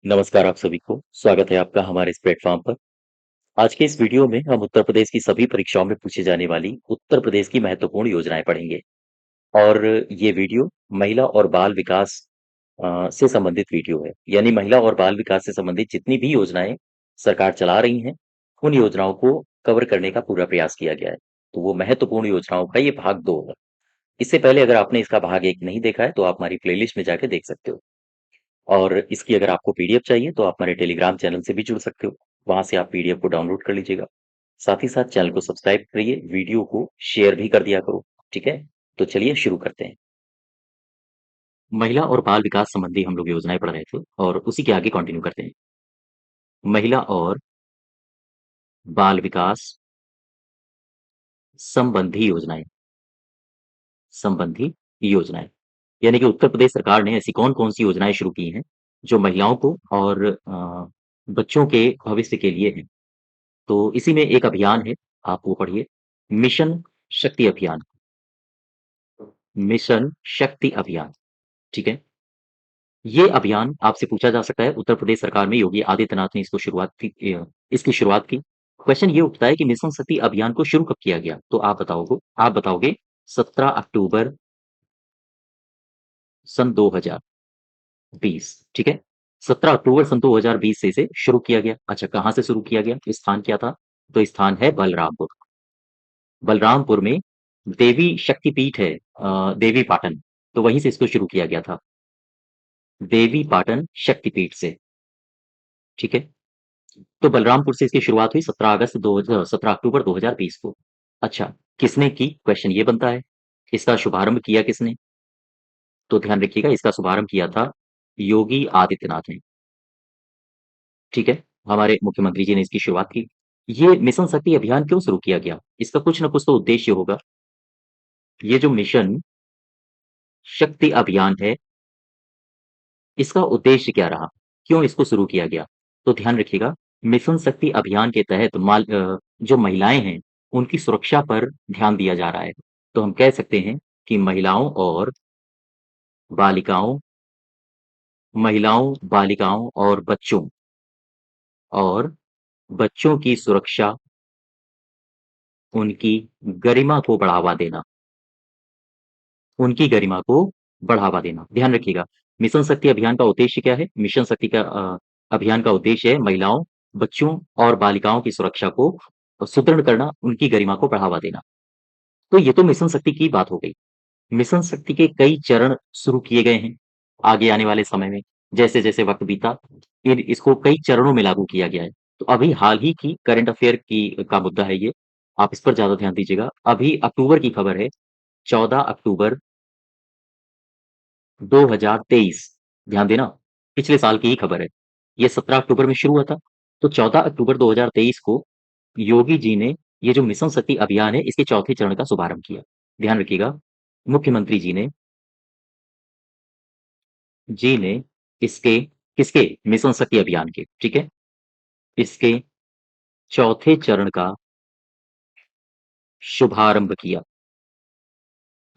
नमस्कार आप सभी को, स्वागत है आपका हमारे इस प्लेटफ़ॉर्म पर। आज के इस वीडियो में हम उत्तर प्रदेश की सभी परीक्षाओं में पूछी जाने वाली उत्तर प्रदेश की महत्वपूर्ण योजनाएँ पढ़ेंगे और ये वीडियो महिला और बाल विकास से संबंधित वीडियो है। यानी महिला और बाल विकास से संबंधित जितनी भी योजनाएँ सरकार चला रही हैं, उन योजनाओं को कवर करने का पूरा प्रयास किया गया है। तो वो महत्वपूर्ण योजनाओं का ये भाग 2 है। इससे पहले अगर आपने इसका भाग 1 नहीं देखा है, तो आप हमारी प्लेलिस्ट में जाके देख सकते हो। और इसकी अगर आपको पीडीएफ चाहिए तो आप हमारे टेलीग्राम चैनल से भी जुड़ सकते हो। वहाँ से आप पीडीएफ को डाउनलोड कर लीजिएगा। साथ ही साथ चैनल को सब्सक्राइब करिए, वीडियो को शेयर भी कर दिया करो, ठीक है? तो चलिए शुरू करते हैं। महिला और बाल विकास संबंधी हम लोग योजनाएँ पढ़ रहे थे और उसी के आगे कंटिन्यू करते हैं। महिला और बाल विकास संबंधी योजनाएँ संबंधी योजनाएँ। यानी कि उत्तर प्रदेश सरकार ने ऐसी कौन-कौन सी योजनाएँ शुरू की हैं, जो महिलाओं को और बच्चों के भविष्य के लिए हैं। तो इसी में एक अभियान है, आप वो पढ़िए, मिशन शक्ति अभियान, मिशन शक्ति अभियान, ठीक है? ये अभियान आपसे पूछा जा सकता है, उत्तर प्रदेश सरकार में योगी आदित्यनाथ ने इसकी शुरुआत की। क्वेश्चन ये उठता है कि मिशन शक्ति अभियान को शुरू कब किया गया? तो आप बताओगे 17 अक्टूबर सन 2020, ठीक है? 17 अक्टूबर सन 2020 से इसे शुरू किया गया। अच्छा, कहाँ से शुरू किया गया? स्थान क्या था? तो स्थान है बलरामपुर। बलरामपुर में देवी शक्तिपीठ है, देवी पाटन, तो वहीं से इसको शुरू किया गया था। देवी पाटन शक्तिपीठ से, ठीक है? तो बलरामपुर से इसकी शुरुआत हुई 17 अक्टूबर 2020 को। अच्छा, किसने की? क्वेश्चन ये बनता है। इसका शुभारंभ किया किसने? तो ध्यान रखिएगा, इसका शुभारंभ किया था योगी आदित्यनाथ ने, ठीक है? हमारे मुख्यमंत्री जी ने इसकी शुरुआत की। ये मिशन शक्ति अभियान क्यों शुरू किया गया? इसका कुछ ना कुछ तो उद्देश्य होगा। ये जो मिशन शक्ति अभियान है, इसका उद्देश्य क्या रहा? क्यों इसको शुरू किया गया? तो ध्यान रखिएगा, मिशन शक्ति अभियान के तहत जो महिलाएँ हैं, उनकी सुरक्षा पर ध्यान दिया जा रहा है। तो हम कह सकते हैं कि बालिकाओं बालिकाओं और बच्चों की सुरक्षा, उनकी गरिमा को बढ़ावा देना उनकी गरिमा को बढ़ावा देना। ध्यान रखिएगा, मिशन शक्ति अभियान का उद्देश्य क्या है? मिशन शक्ति का अभियान का उद्देश्य है महिलाओं, बच्चों और बालिकाओं की सुरक्षा को सुदृढ़ करना, उनकी गरिमा को बढ़ावा देना। तो ये तो मिशन शक्ति की बात हो गई। मिशन शक्ति के कई चरण शुरू किए गए हैं, आगे आने वाले समय में। जैसे-जैसे वक़्त बीता, इसको कई चरणों में लागू किया गया है। तो अभी हाल ही की करंट अफ़ेयर की का मुद्दा है ये, आप इस पर ज़्यादा ध्यान दीजिएगा। अभी अक्टूबर की खबर है, 14 अक्टूबर 2023, ध्यान देना, पिछले साल की ही खबर है। ये 17 अक्टूबर में शुरू हुआ था, तो 14 अक्टूबर 2023 को योगी जी ने ये जो मिशन शक्ति अभियान है, इसके चौथे चरण का शुभारंभ किया। ध्यान रखिएगा, मुख्यमंत्री जी ने इसके किसके? मिशन शक्ति अभियान के, ठीक है? इसके चौथे चरण का शुभारंभ किया।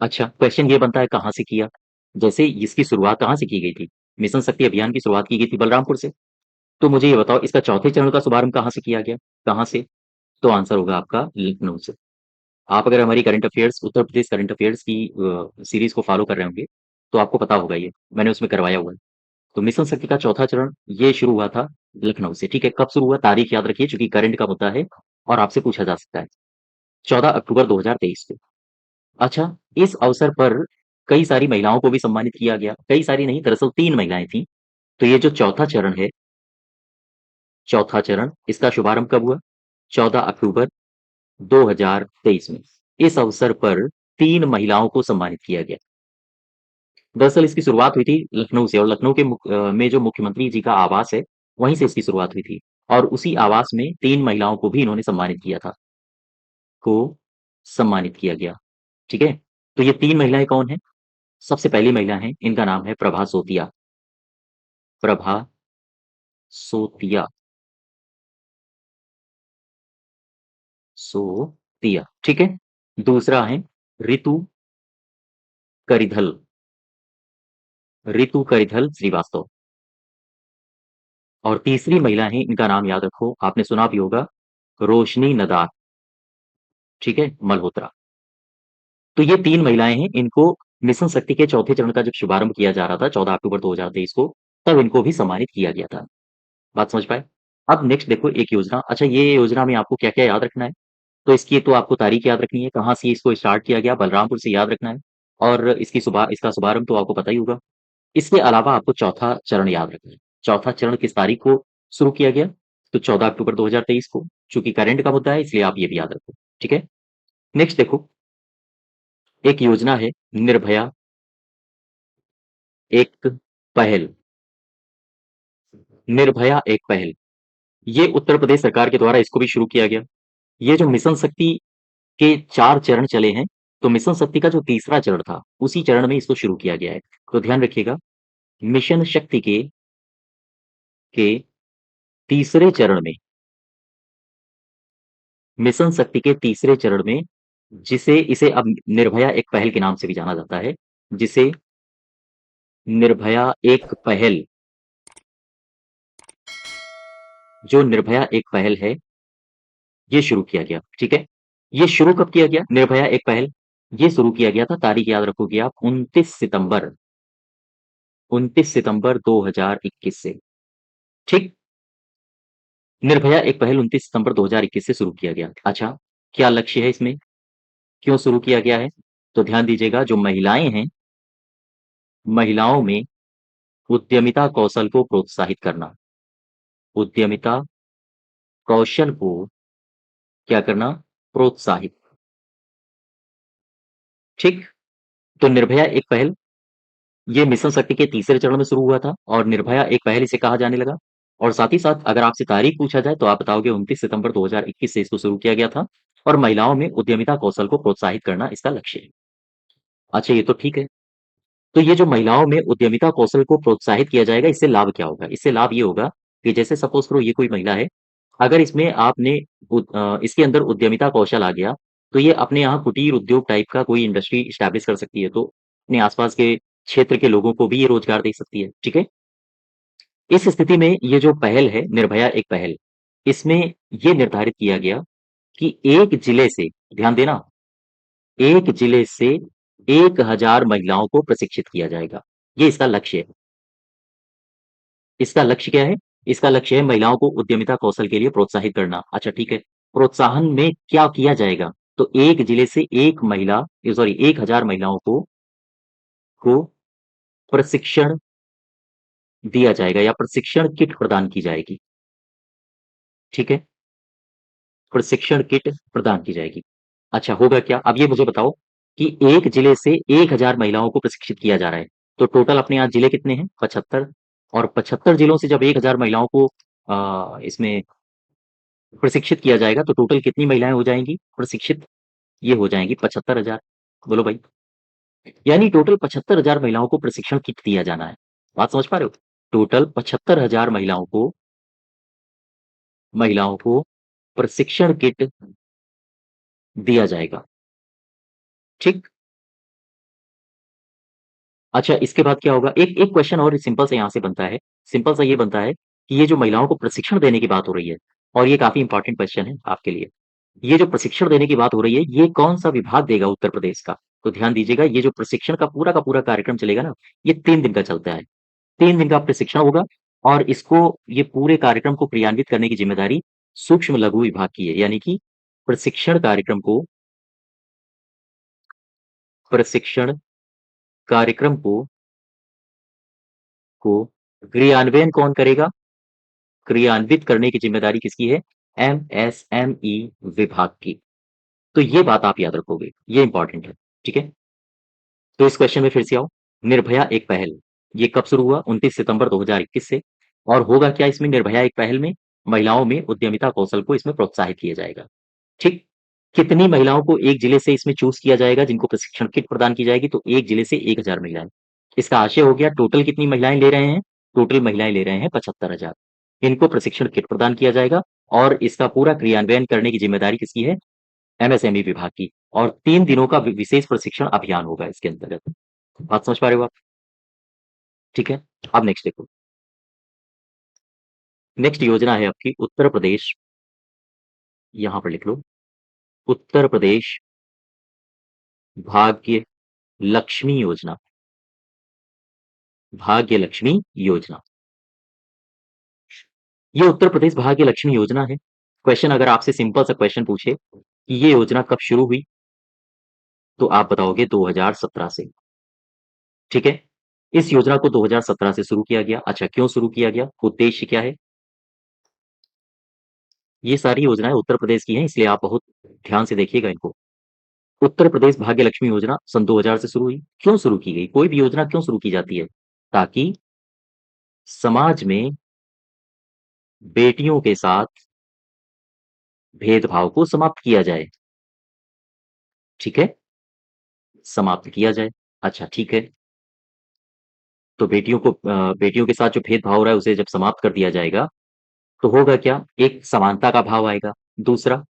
अच्छा, क्वेश्चन ये बनता है कहाँ से किया? जैसे इसकी शुरुआत कहाँ से की गई थी? मिशन शक्ति अभियान की शुरुआत की गई थी बलरामपुर से। तो मुझे ये बताओ, इसका चौथे चरण का शुभारंभ कहाँ से किया गया? कहाँ से? तो आंसर होगा आपका लखनऊ से। आप अगर हमारी current affairs Uttar Pradesh current affairs की सीरीज को फॉलो कर रहे होंगे, तो आपको पता होगा ये, मैंने उसमें करवाया हुआ है। तो मिशन शक्ति का चौथा चरण ये शुरू हुआ था लखनऊ से, ठीक है? कब शुरू हुआ? तारीख याद रखिए, चूँकि करंट का मुद्दा है और आपसे पूछा जा सकता है। 14 अक्टूबर 2023 को। अच्छा, इस अवसर पर कई सारी महिलाओं को भी सम्मानित किया गया। कई सारी नहीं, दरअसल 3 महिलाएँ थीं। तो ये जो चौथा चरण, इसका शुभारंभ कब हुआ? 14 अक्टूबर 2023 में। इस अवसर पर 3 महिलाओं को सम्मानित किया गया। दरअसल इसकी शुरुआत हुई थी लखनऊ से और लखनऊ में जो मुख्यमंत्री जी का आवास है, वहीं से इसकी शुरुआत हुई थी और उसी आवास में 3 महिलाओं को भी इन्होंने को सम्मानित किया गया, ठीक है? तो ये 3 महिलाएँ कौन हैं? सबसे पहली महिला हैं, इनका नाम है प्रभा सोतिया सोतिया, ठीक है? दूसरा है ऋतु करिधल ऋतु करिधल श्रीवास्तव। और तीसरी महिला है, इनका नाम याद रखो, आपने सुना भी होगा, रोशनी नदार, ठीक है, मल्होत्रा। तो ये 3 महिलाएँ हैं, इनको मिशन शक्ति के चौथे चरण का जब शुभारंभ किया जा रहा था 14 अक्टूबर 2023 को, तब इनको भी सम्मानित किया गया था। बात समझ पाए? अब नेक्स्ट देखो एक योजना, अच्छा ये योजना में आपको क्या-क्या याद रखना है? तो इसकी तो आपको तारीख याद रखनी है, कहाँ से इसको स्टार्ट किया गया, बलरामपुर से याद रखना है और इसका शुभारंभ तो आपको पता ही होगा। इसके अलावा आपको चौथा चरण याद रखना है। चौथा चरण किस तारीख को शुरू किया गया? तो 14 अक्टूबर 2023 को। चूँकि करंट का मुद्दा है इसलिए आप ये भी याद रखो, ठीक है? नेक्स्ट देखो, एक योजना है निर्भया एक पहल, निर्भया एक पहल। ये उत्तर प्रदेश सरकार के द्वारा इसको भी शुरू किया गया। ये जो मिशन शक्ति के 4 चरण चले हैं, तो मिशन शक्ति का जो तीसरा चरण था, उसी चरण में इसको शुरू किया गया है। तो ध्यान रखिएगा, मिशन शक्ति के तीसरे चरण में, मिशन शक्ति के तीसरे चरण में, जिसे इसे अब निर्भया एक पहल के नाम से भी जाना जाता है, जिसे निर्भया एक पहल, जो निर्भया एक पहल है, ये शुरू किया गया, ठीक है? ये शुरू कब किया गया? निर्भया एक पहल, ये शुरू किया गया था, तारीख याद रखोगे आप, 29 सितंबर 2021 से, ठीक? निर्भया एक पहल 29 सितंबर 2021 से शुरू किया गया। अच्छा, क्या लक्ष्य है इसमें? क्यों शुरू किया गया है? तो ध्यान दीजिएगा, जो महिलाएँ हैं, महिलाओं में उद्यमिता कौशल को प्रोत्साहित करना। उद्यमिता कौशल को क्या करना? प्रोत्साहित, ठीक? तो निर्भया एक पहल, ये मिशन शक्ति के तीसरे चरण में शुरू हुआ था और निर्भया एक पहल इसे कहा जाने लगा। और साथ ही साथ अगर आपसे तारीख पूछा जाए तो आप बताओगे 29 सितंबर 2021 से इसको शुरू किया गया था और महिलाओं में उद्यमिता कौशल को प्रोत्साहित करना इसका लक्ष्य है। अच्छा, ये तो ठीक है। तो ये जो महिलाओं में उद्यमिता कौशल को प्रोत्साहित किया जाएगा, इससे लाभ क्या होगा? इससे लाभ ये होगा कि जैसे सपोज़ करो ये कोई महिला है, अगर इसमें आपने इसके अंदर उद्यमिता कौशल आ गया, तो ये अपने यहाँ कुटीर उद्योग टाइप का कोई इंडस्ट्री एस्टेब्लिश कर सकती है, तो अपने आस-पास के क्षेत्र के लोगों को भी ये रोज़गार दे सकती है, ठीक है? इस स्थिति में ये जो पहल है, निर्भया एक पहल, इसमें ये निर्धारित किया गया कि एक जिले से, ध्यान देना, एक जिले से 1000 महिलाओं को प्रशिक्षित किया जाएगा। ये इसका लक्ष्य है। इसका लक्ष्य क्या है? इसका लक्ष्य है महिलाओं को उद्यमिता कौशल के लिए प्रोत्साहित करना। अच्छा ठीक है, प्रोत्साहन में क्या किया जाएगा? तो एक जिले से एक महिला, सॉरी 1000 महिलाओं को प्रशिक्षण दिया जाएगा या प्रशिक्षण किट प्रदान की जाएगी। ठीक है? प्रशिक्षण किट प्रदान की जाएगी। अच्छा होगा क्या? अब ये मुझे बताओ कि एक जिले से 1000 महिलाओं को प्रशिक्षित किया जा रहा है, तो टोटल अपने यहाँ जिले कितने हैं? 75, और 75 जिलों से जब 1000 महिलाओं को इसमें प्रशिक्षित किया जाएगा, तो टोटल कितनी महिलाएँ हो जाएँगी प्रशिक्षित? ये हो जाएँगी 75,000। बोलो भाई। यानी टोटल 75,000 महिलाओं को प्रशिक्षण किट दिया जाना है। बात समझ पा रहे हो? टोटल 75,000 महिलाओं को प्रशिक्षण किट दिया जाएगा। ठीक? अच्छा, इसके बाद क्या होगा? एक एक क्वेश्चन और सिंपल सा यहाँ से बनता है। सिंपल सा ये बनता है कि ये जो महिलाओं को प्रशिक्षण देने की बात हो रही है, और ये काफ़ी इंपॉर्टेंट क्वेश्चन है आपके लिए। ये जो प्रशिक्षण देने की बात हो रही है, ये कौन-सा विभाग देगा उत्तर प्रदेश का? तो ध्यान दीजिएगा, ये जो प्रशिक्षण का पूरा कार्यक्रम चलेगा ना, ये 3 दिन का चलता है। 3 दिन का प्रशिक्षण होगा और इसको, ये पूरे कार्यक्रम को क्रियान्वित करने की ज़िम्मेदारी सूक्ष्म लघु विभाग की है। यानी कि प्रशिक्षण कार्यक्रम को प्रशिक्षण कार्यक्रम को क्रियान्वयन कौन करेगा? क्रियान्वित करने की ज़िम्मेदारी किसकी है? एमएसएमई विभाग की। तो ये बात आप याद रखोगे, ये इंपॉर्टेंट है, ठीक है? तो इस क्वेश्चन में फिर से आओ, निर्भया एक पहल, ये कब शुरू हुआ? 29 सितंबर 2021 से। और होगा क्या इसमें निर्भया एक पहल में? महिलाओं में उद्यमिता कौशल को इसमें प्रोत्साहित किया जाएगा, ठीक? कितनी महिलाओं को एक जिले से इसमें चूज़ किया जाएगा जिनको प्रशिक्षण किट प्रदान की जाएगी? तो एक जिले से 1000 महिलाएँ। इसका आशय हो गया, टोटल कितनी महिलाएँ ले रहे हैं? टोटल महिलाएँ ले रहे हैं 75,000। इनको प्रशिक्षण किट प्रदान किया जाएगा और इसका पूरा क्रियान्वयन करने की ज़िम्मेदारी किसकी है? एमएसएमई विभाग की। और 3 दिनों का विशेष प्रशिक्षण अभियान होगा इसके अंतर्गत। बात समझ पा रहे हो आप? ठीक है? अब नेक्स्ट देखो। नेक्स्ट योजना है आपकी उत्तर प्रदेश, यहां पर लिख लो, उत्तर प्रदेश भाग्य लक्ष्मी योजना, भाग्य लक्ष्मी योजना। ये उत्तर प्रदेश भाग्य लक्ष्मी योजना है। क्वेश्चन अगर आपसे सिंपल सा क्वेश्चन पूछे कि ये योजना कब शुरू हुई, तो आप बताओगे 2017 से। ठीक है, इस योजना को 2017 से शुरू किया गया। अच्छा, क्यों शुरू किया गया, उद्देश्य क्या है? ये सारी योजनाएं उत्तर प्रदेश की हैं, इसलिए आप बहुत ध्यान से देखिएगा इनको। उत्तर प्रदेश भाग्य लक्ष्मी योजना सन 2000 से शुरू हुई। क्यों शुरू की गई, कोई भी योजना क्यों शुरू की जाती है? ताकि समाज में बेटियों के साथ भेदभाव को समाप्त किया जाए। ठीक है, समाप्त किया जाए। अच्छा, ठीक है, तो बेटियों के साथ जो भेदभाव हो रहा है उसे जब समाप्त कर दिया जाएगा, तो होगा क्या, एक समानता का भाव आएगा। दूसरा,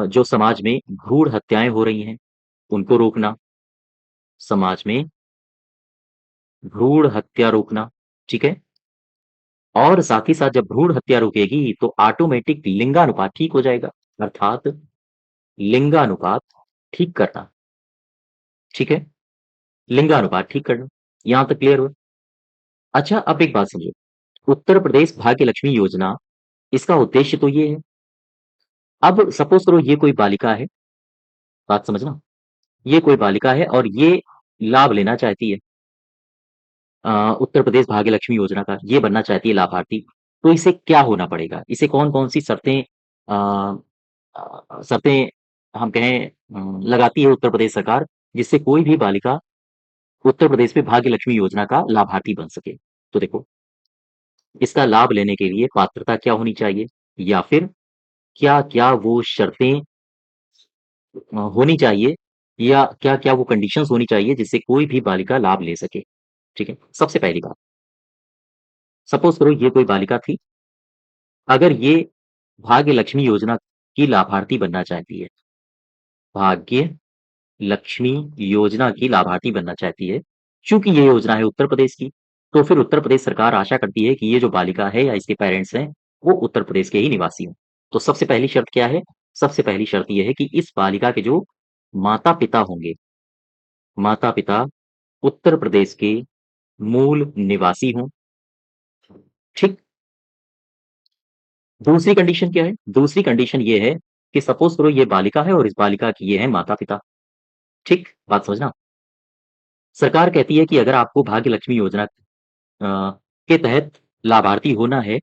जो समाज में भ्रूण हत्याएं हो रही हैं उनको रोकना, समाज में भ्रूण हत्या रोकना। ठीक है, और साथ ही साथ जब भ्रूण हत्या रुकेगी तो ऑटोमेटिक लिंगानुपात ठीक हो जाएगा, अर्थात लिंगानुपात ठीक करना। ठीक है, लिंगानुपात ठीक करना, यहां तक क्लियर हुआ? अच्छा, अब एक बात समझो, उत्तर प्रदेश भाग्य लक्ष्मी योजना, इसका उद्देश्य तो ये है। अब सपोज करो ये कोई बालिका है, बात समझना, ये कोई बालिका है और ये लाभ लेना चाहती है उत्तर प्रदेश भाग्य लक्ष्मी योजना का, ये बनना चाहती है लाभार्थी। तो इसे क्या होना पड़ेगा, इसे कौन कौन सी शर्तें शर्तें हम कहें लगाती है उत्तर प्रदेश सरकार, जिससे कोई भी बालिका उत्तर प्रदेश में भाग्य लक्ष्मी योजना का लाभार्थी बन सके। तो देखो, इसका लाभ लेने के लिए पात्रता क्या होनी चाहिए, या फिर क्या क्या वो शर्तें होनी चाहिए, या क्या क्या वो कंडीशंस होनी चाहिए जिससे कोई भी बालिका लाभ ले सके। ठीक है, सबसे पहली बात, सपोज करो ये कोई बालिका थी, अगर ये भाग्य लक्ष्मी योजना की लाभार्थी बनना चाहती है, भाग्य लक्ष्मी योजना की लाभार्थी बनना चाहती है, चूंकि ये योजना है उत्तर प्रदेश की, तो फिर उत्तर प्रदेश सरकार आशा करती है कि ये जो बालिका है या इसके पेरेंट्स हैं वो उत्तर प्रदेश के ही निवासी हों। तो सबसे पहली शर्त क्या है, सबसे पहली शर्त यह है कि इस बालिका के जो माता पिता होंगे, माता पिता उत्तर प्रदेश के मूल निवासी हों। ठीक, दूसरी कंडीशन क्या है, दूसरी कंडीशन ये है कि सपोज करो ये बालिका है और इस बालिका की ये है माता पिता। ठीक, बात समझना, सरकार कहती है कि अगर आपको भाग्य लक्ष्मी योजना के तहत लाभार्थी होना है,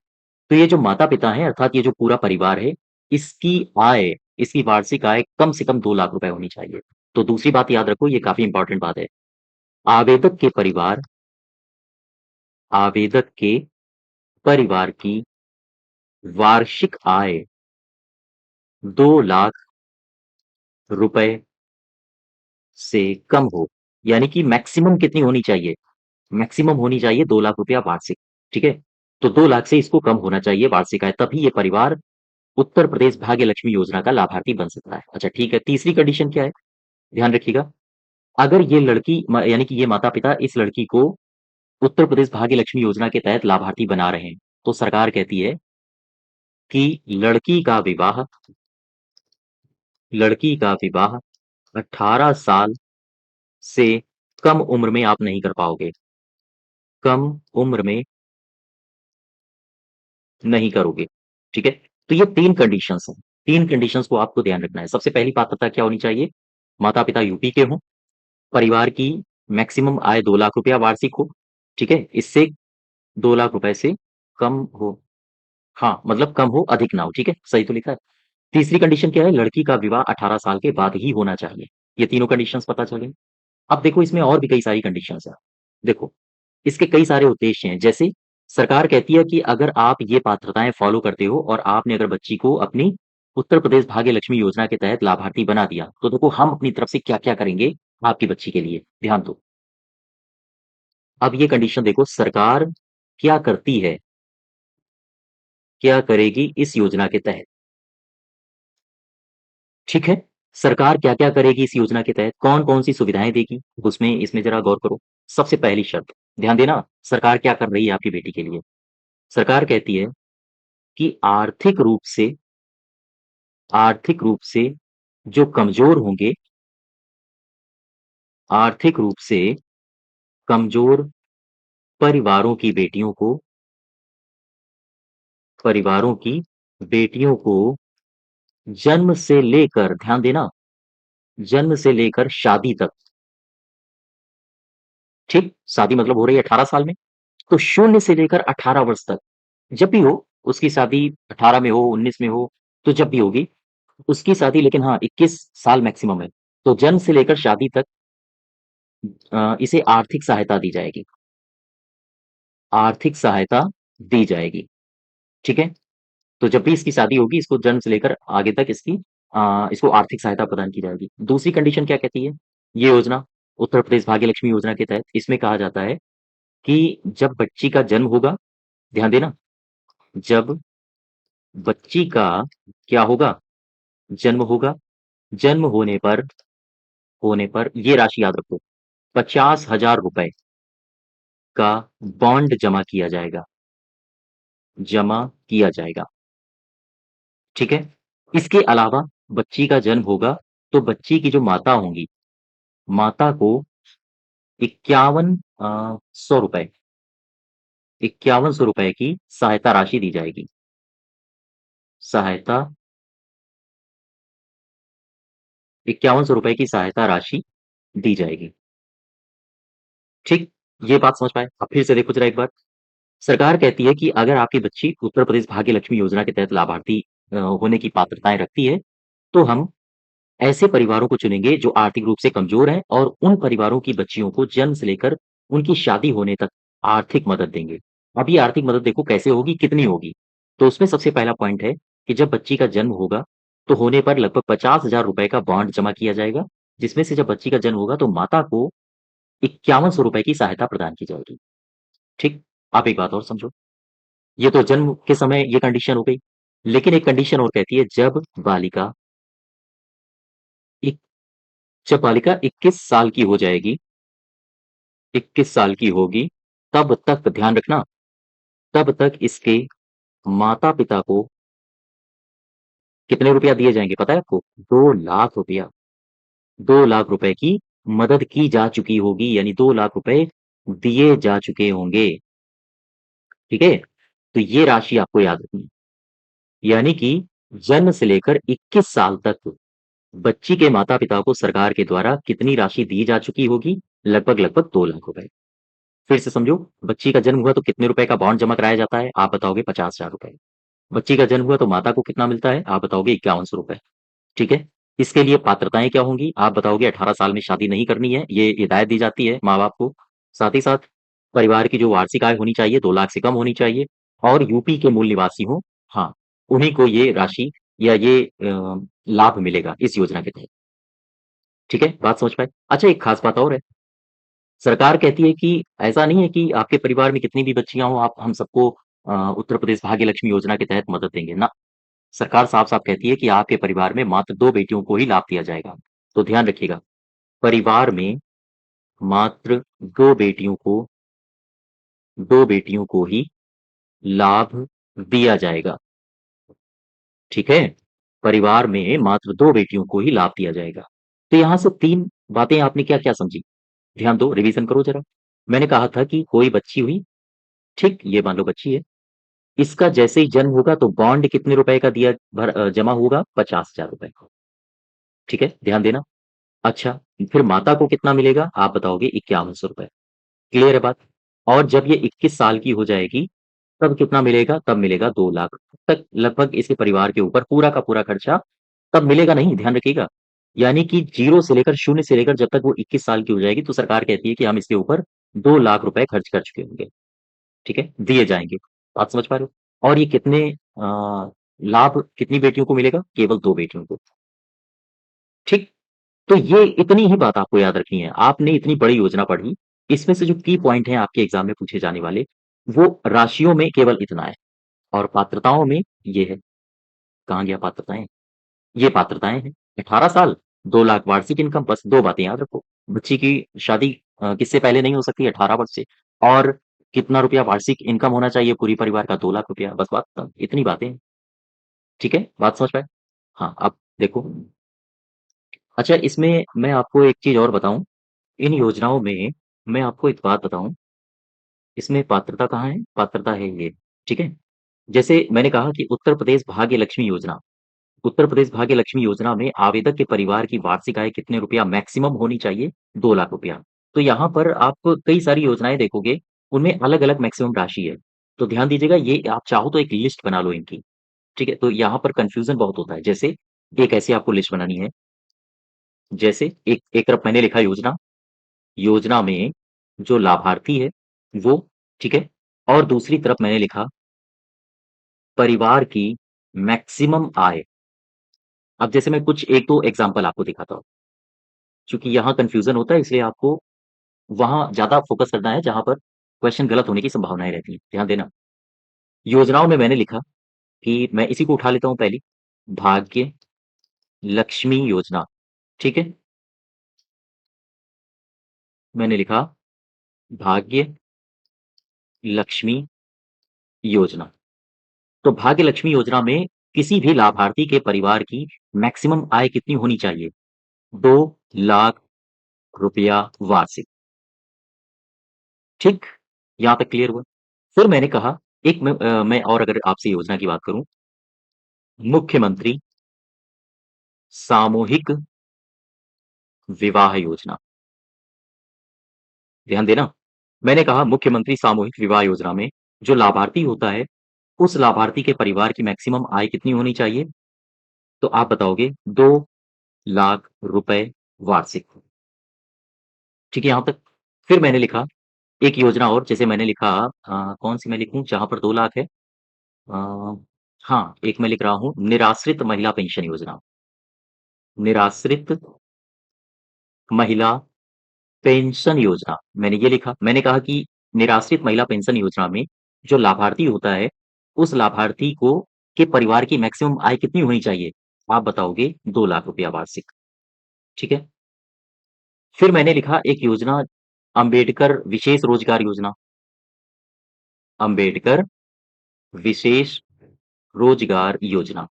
तो ये जो माता-पिता हैं अर्थात ये जो पूरा परिवार है, इसकी आय, इसकी वार्षिक आय कम से कम 2 लाख रुपए होनी चाहिए। तो दूसरी बात याद रखो, ये काफ़ी इम्पोर्टेंट बात है। आवेदक के परिवार आवेदक के परिवार की वार्षिक आय 2 लाख रुपए से कम हो, यानी कि मैक्सिमम कितनी होनी चाहिए? मैक्सिमम होनी चाहिए 2 लाख रुपया वार्षिक, ठीक है? तो 2 लाख से इसको कम होना चाहिए वार्षिक आय, तभी ये परिवार उत्तर प्रदेश भाग्य लक्ष्मी योजना का लाभार्थी बन सकता है। अच्छा, ठीक है, तीसरी कंडीशन क्या है? ध्यान रखिएगा, अगर ये लड़की यानी कि ये माता-पिता इस लड़की को उत्तर प्रदेश भाग्य लक्ष्मी योजना के तहत लाभार्थी बना रहे हैं, तो सरकार कहती है कि लड़की का विवाह 18 साल से कम उम्र में आप नहीं कर पाओगे, कम उम्र में नहीं करोगे, ठीक है? तो ये 3 कंडीशंस हैं, 3 कंडीशंस को आपको ध्यान रखना है। सबसे पहली पात्रता क्या होनी चाहिए? माता-पिता यूपी के हों, परिवार की मैक्सिमम आय 2 लाख रुपया वार्षिक हो, ठीक है? इससे 2 लाख रुपए से कम हो, हाँ, मतलब कम हो, अधिक ना हो, ठीक है? सही तो लिखा है। तीसरी कंडीशन क्या है? लड़की का विवाह 18 साल के बाद ही होना चाहिए। ये तीनों कंडीशंस पता चल गई। अब देखो इसमें और भी कई सारी कंडीशंस हैं। देखो, इसके कई सारे उद्देश्य हैं, जैसे सरकार कहती है कि अगर आप ये पात्रताएँ फॉलो करते हो और आपने अगर बच्ची को अपनी उत्तर प्रदेश भाग्य लक्ष्मी योजना के तहत लाभार्थी बना दिया, तो देखो हम अपनी तरफ से क्या-क्या करेंगे आपकी बच्ची के लिए, ध्यान दो। अब ये कंडीशन देखो सरकार क्या करती है, क्या करेगी इस योजना के तहत, ठीक है? सरकार क्या-क्या करेगी इस योजना के तहत, कौन-कौन सी सुविधाएँ देगी, उसमें इसमें ज़रा गौर करो। सबसे पहली शर्त, ध्यान देना, सरकार क्या कर रही है आपकी बेटी के लिए। सरकार कहती है कि आर्थिक रूप से जो कमज़ोर होंगे, आर्थिक रूप से कमज़ोर परिवारों की बेटियों को परिवारों की बेटियों को जन्म से लेकर ध्यान देना, जन्म से लेकर शादी तक, ठीक? शादी मतलब हो रही है 18 साल में, तो 0 से लेकर 18 वर्ष तक, जब भी हो, उसकी शादी 18 में हो, 19 में हो, तो जब भी होगी, उसकी शादी लेकिन हाँ, 21 साल मैक्सिमम है। तो जन्म से लेकर शादी तक इसे आर्थिक सहायता दी जाएगी। आर्थिक सहायता दी जाएगी, ठीक है? तो जब भी इसकी शादी होगी, इसको जन्म से लेकर आगे तक इसको आर्थिक सहायता प्रदान की जाएगी। दूसरी कंडीशन क्या कहती है? ये योजना, उत्तर प्रदेश भाग्य लक्ष्मी योजना के तहत इसमें कहा जाता है कि जब बच्ची का जन्म होगा, ध्यान देना, जब बच्ची का क्या होगा? जन्म होगा, जन्म होने पर ये राशि याद रखो, 50,000 रुपए का बॉन्ड जमा किया जाएगा, ठीक है? इसके अलावा बच्ची का जन्म होगा, तो बच्ची की जो माता होंगी, माता को 51 सौ रुपए 5100 रुपए की सहायता राशि दी जाएगी। सहायता 5100 रुपए की सहायता राशि दी जाएगी। ठीक? ये बात समझ पाए? अब फिर से देखो जरा एक बार। सरकार कहती है कि अगर आपकी बच्ची उत्तर प्रदेश भाग्य लक्ष्मी योजना के तहत लाभार्थी होने की पात्रताएँ रखती है, तो हम ऐसे परिवारों को चुनेंगे जो आर्थिक रूप से कमज़ोर हैं और उन परिवारों की बच्चियों को जन्म से लेकर उनकी शादी होने तक आर्थिक मदद देंगे। अब ये आर्थिक मदद देखो कैसे होगी, कितनी होगी? तो उसमें सबसे पहला पॉइंट है कि जब बच्ची का जन्म होगा, तो होने पर लगभग 50,000 रुपए का बॉन्ड जमा किया जाएगा, जिसमें से जब बच्ची का जन्म होगा तो माता को 5100 रुपए की सहायता प्रदान की जाएगी। ठीक? आप एक बात और समझो, ये तो जन्म के समय ये कंडीशन हो गई, लेकिन एक कंडीशन और कहती है इक जब बालिका 21 साल की हो जाएगी, 21 साल की होगी, तब तक ध्यान रखना, तब तक इसके माता-पिता को कितने रुपया दिए जाएँगे पता है आपको? 2 लाख रुपया, 2 लाख रुपए की मदद की जा चुकी होगी, यानी 2 लाख रुपए दिए जा चुके होंगे, ठीक है? तो ये राशि आपको याद रखनी है। यानी कि जन्म से लेकर 21 साल तक बच्ची के माता-पिता को सरकार के द्वारा कितनी राशि दी जा चुकी होगी? लगभग-लगभग 2 लाख रुपए। फिर से समझो, बच्ची का जन्म हुआ तो कितने रुपए का बॉन्ड जमा कराया जाता है? आप बताओगे 50,000 रुपए। बच्ची का जन्म हुआ तो माता को कितना मिलता है? आप बताओगे 5100 रुपए, ठीक है? इसके लिए पात्रताएँ क्या होंगी? आप बताओगे 18 साल में शादी नहीं करनी है, ये हिदायत दी जाती है माँ-बाप को। साथ ही साथ परिवार की जो वार्षिक आय होनी चाहिए 2 लाख से कम होनी चाहिए और यूपी के मूल निवासी हों, हाँ, उन्हीं को ये राशि या ये लाभ मिलेगा इस योजना के तहत, ठीक है? बात समझ पाए? अच्छा एक खास बात और है, सरकार कहती है कि ऐसा नहीं है कि आपके परिवार में कितनी भी बच्चियाँ हों, आप हम सबको उत्तर प्रदेश भाग्य लक्ष्मी योजना के तहत मदद देंगे, ना। सरकार साफ-साफ कहती है कि आपके परिवार में मात्र 2 बेटियों को ही लाभ दिया जाएगा। तो ध्यान रखिएगा, परिवार में मात्र 2 बेटियों को 2 बेटियों को ही लाभ दिया जाएगा, ठीक है? परिवार में मात्र 2 बेटियों को ही लाभ दिया जाएगा। तो यहाँ से 3 बातें आपने क्या-क्या समझी? ध्यान दो, रिवीज़न करो ज़रा। मैंने कहा था कि कोई बच्ची हुई, ठीक? ये मान लो बच्ची है, इसका जैसे ही जन्म होगा तो बॉन्ड कितने रुपए का जमा होगा? 50,000 रुपए का, ठीक है? ध्यान देना। अच्छा, फिर माता को कितना मिलेगा? आप बताओगे 5100 रुपए, क्लियर है बात? और जब ये 21 साल की हो जाएगी, तब कितना मिलेगा? तब मिलेगा 2 लाख तक लगभग इसके परिवार के ऊपर पूरा का पूरा खर्चा तब मिलेगा नहीं, ध्यान रखिएगा। यानी कि 0 से लेकर 0 से लेकर जब तक वो 21 साल की हो जाएगी, तो सरकार कहती है कि हम इसके ऊपर 2 लाख रुपए खर्च कर चुके होंगे, ठीक है? दिए जाएँगे। बात समझ पा रहे हो? और ये लाभ कितनी बेटियों को मिलेगा? केवल 2 बेटियों को, ठीक? तो ये इतनी ही बात आपको याद रखनी है। आपने इतनी बड़ी योजना पढ़ी, इसमें से जो की पॉइंट हैं आपके एग्ज़ाम में पूछे जाने वाले, वो राशियों में केवल इतना है और पात्रताओं में ये है। कहाँ गया पात्रताएँ? ये पात्रताएँ हैं। 18 साल, 2 लाख वार्षिक इनकम, बस 2 बातें याद रखो। बच्ची की शादी किससे पहले नहीं हो सकती? 18 वर्ष से और कितना रुपया वार्षिक इनकम होना चाहिए पूरी परिवार का? 2 लाख रुपया, बस बात खत्म, इतनी बातें हैं। ठीक है, बात समझ पाए? हाँ, अब देखो। अच्छा, इसमें मैं आपको एक चीज़ और बताऊँ, इन योजनाओं में मैं आपको एक बात बताऊँ, इसमें पात्रता कहाँ है? पात्रता है ये, ठीक है? जैसे मैंने कहा कि उत्तर प्रदेश भाग्य लक्ष्मी योजना, उत्तर प्रदेश भाग्य लक्ष्मी योजना में आवेदक के परिवार की वार्षिक आय कितने रुपया मैक्सिमम होनी चाहिए? 2 लाख रुपया। तो यहाँ पर आप कई सारी योजनाएँ देखोगे, उनमें अलग-अलग मैक्सिमम राशि है। तो ध्यान दीजिएगा, ये आप चाहो तो एक लिस्ट बना लो इनकी, ठीक है? तो यहाँ पर कन्फ्यूज़न बहुत होता है। जैसे एक ऐसी आपको लिस्ट बनानी है, जैसे एक एक तरफ मैंने लिखा योजना, योजना में जो लाभार्थी है वो, ठीक है? और दूसरी तरफ मैंने लिखा परिवार की मैक्सिमम आय। अब जैसे मैं कुछ 1-2 एग्ज़ाम्पल आपको दिखाता हूँ। चूँकि यहाँ कन्फ्यूज़न होता है, इसलिए आपको वहाँ ज़्यादा फ़ोकस करना है जहाँ पर क्वेश्चन गलत होने की संभावनाएँ रहती हैं, ध्यान देना। योजनाओं में मैंने लिखा कि मैं इसी को उठा लेता हूँ पहली, भाग्य लक्ष्मी योजना, ठीक है? मैंने लिखा भाग्य लक्ष्मी योजना। तो भाग्य लक्ष्मी योजना में किसी भी लाभार्थी के परिवार की मैक्सिमम आय कितनी होनी चाहिए? 2 लाख रुपया वार्षिक, ठीक? यहाँ तक क्लियर हुआ? फिर मैंने कहा, मैं और अगर आपसे योजना की बात करूँ, मुख्यमंत्री सामूहिक विवाह योजना, ध्यान देना। मैंने कहा मुख्यमंत्री सामूहिक विवाह योजना में जो लाभार्थी होता है, उस लाभार्थी के परिवार की मैक्सिमम आय कितनी होनी चाहिए? तो आप बताओगे 2 लाख रुपए वार्षिक, ठीक है यहाँ तक? फिर मैंने लिखा एक योजना और, जैसे मैंने लिखा कौन-सी मैं लिखूँ जहाँ पर 2 लाख है? अ, हाँ, एक मैं लिख रहा हूँ निराश्रित महिला पेंशन योजना, निराश्रित महिला पेंशन योजना, मैंने ये लिखा। मैंने कहा कि निराश्रित महिला पेंशन योजना में जो लाभार्थी होता है, उस लाभार्थी को के परिवार की मैक्सिमम आय कितनी होनी चाहिए? आप बताओगे 2 लाख रुपया वार्षिक, ठीक है? फिर मैंने लिखा एक योजना अंबेडकर विशेष रोजगार योजना, अंबेडकर विशेष रोजगार योजना।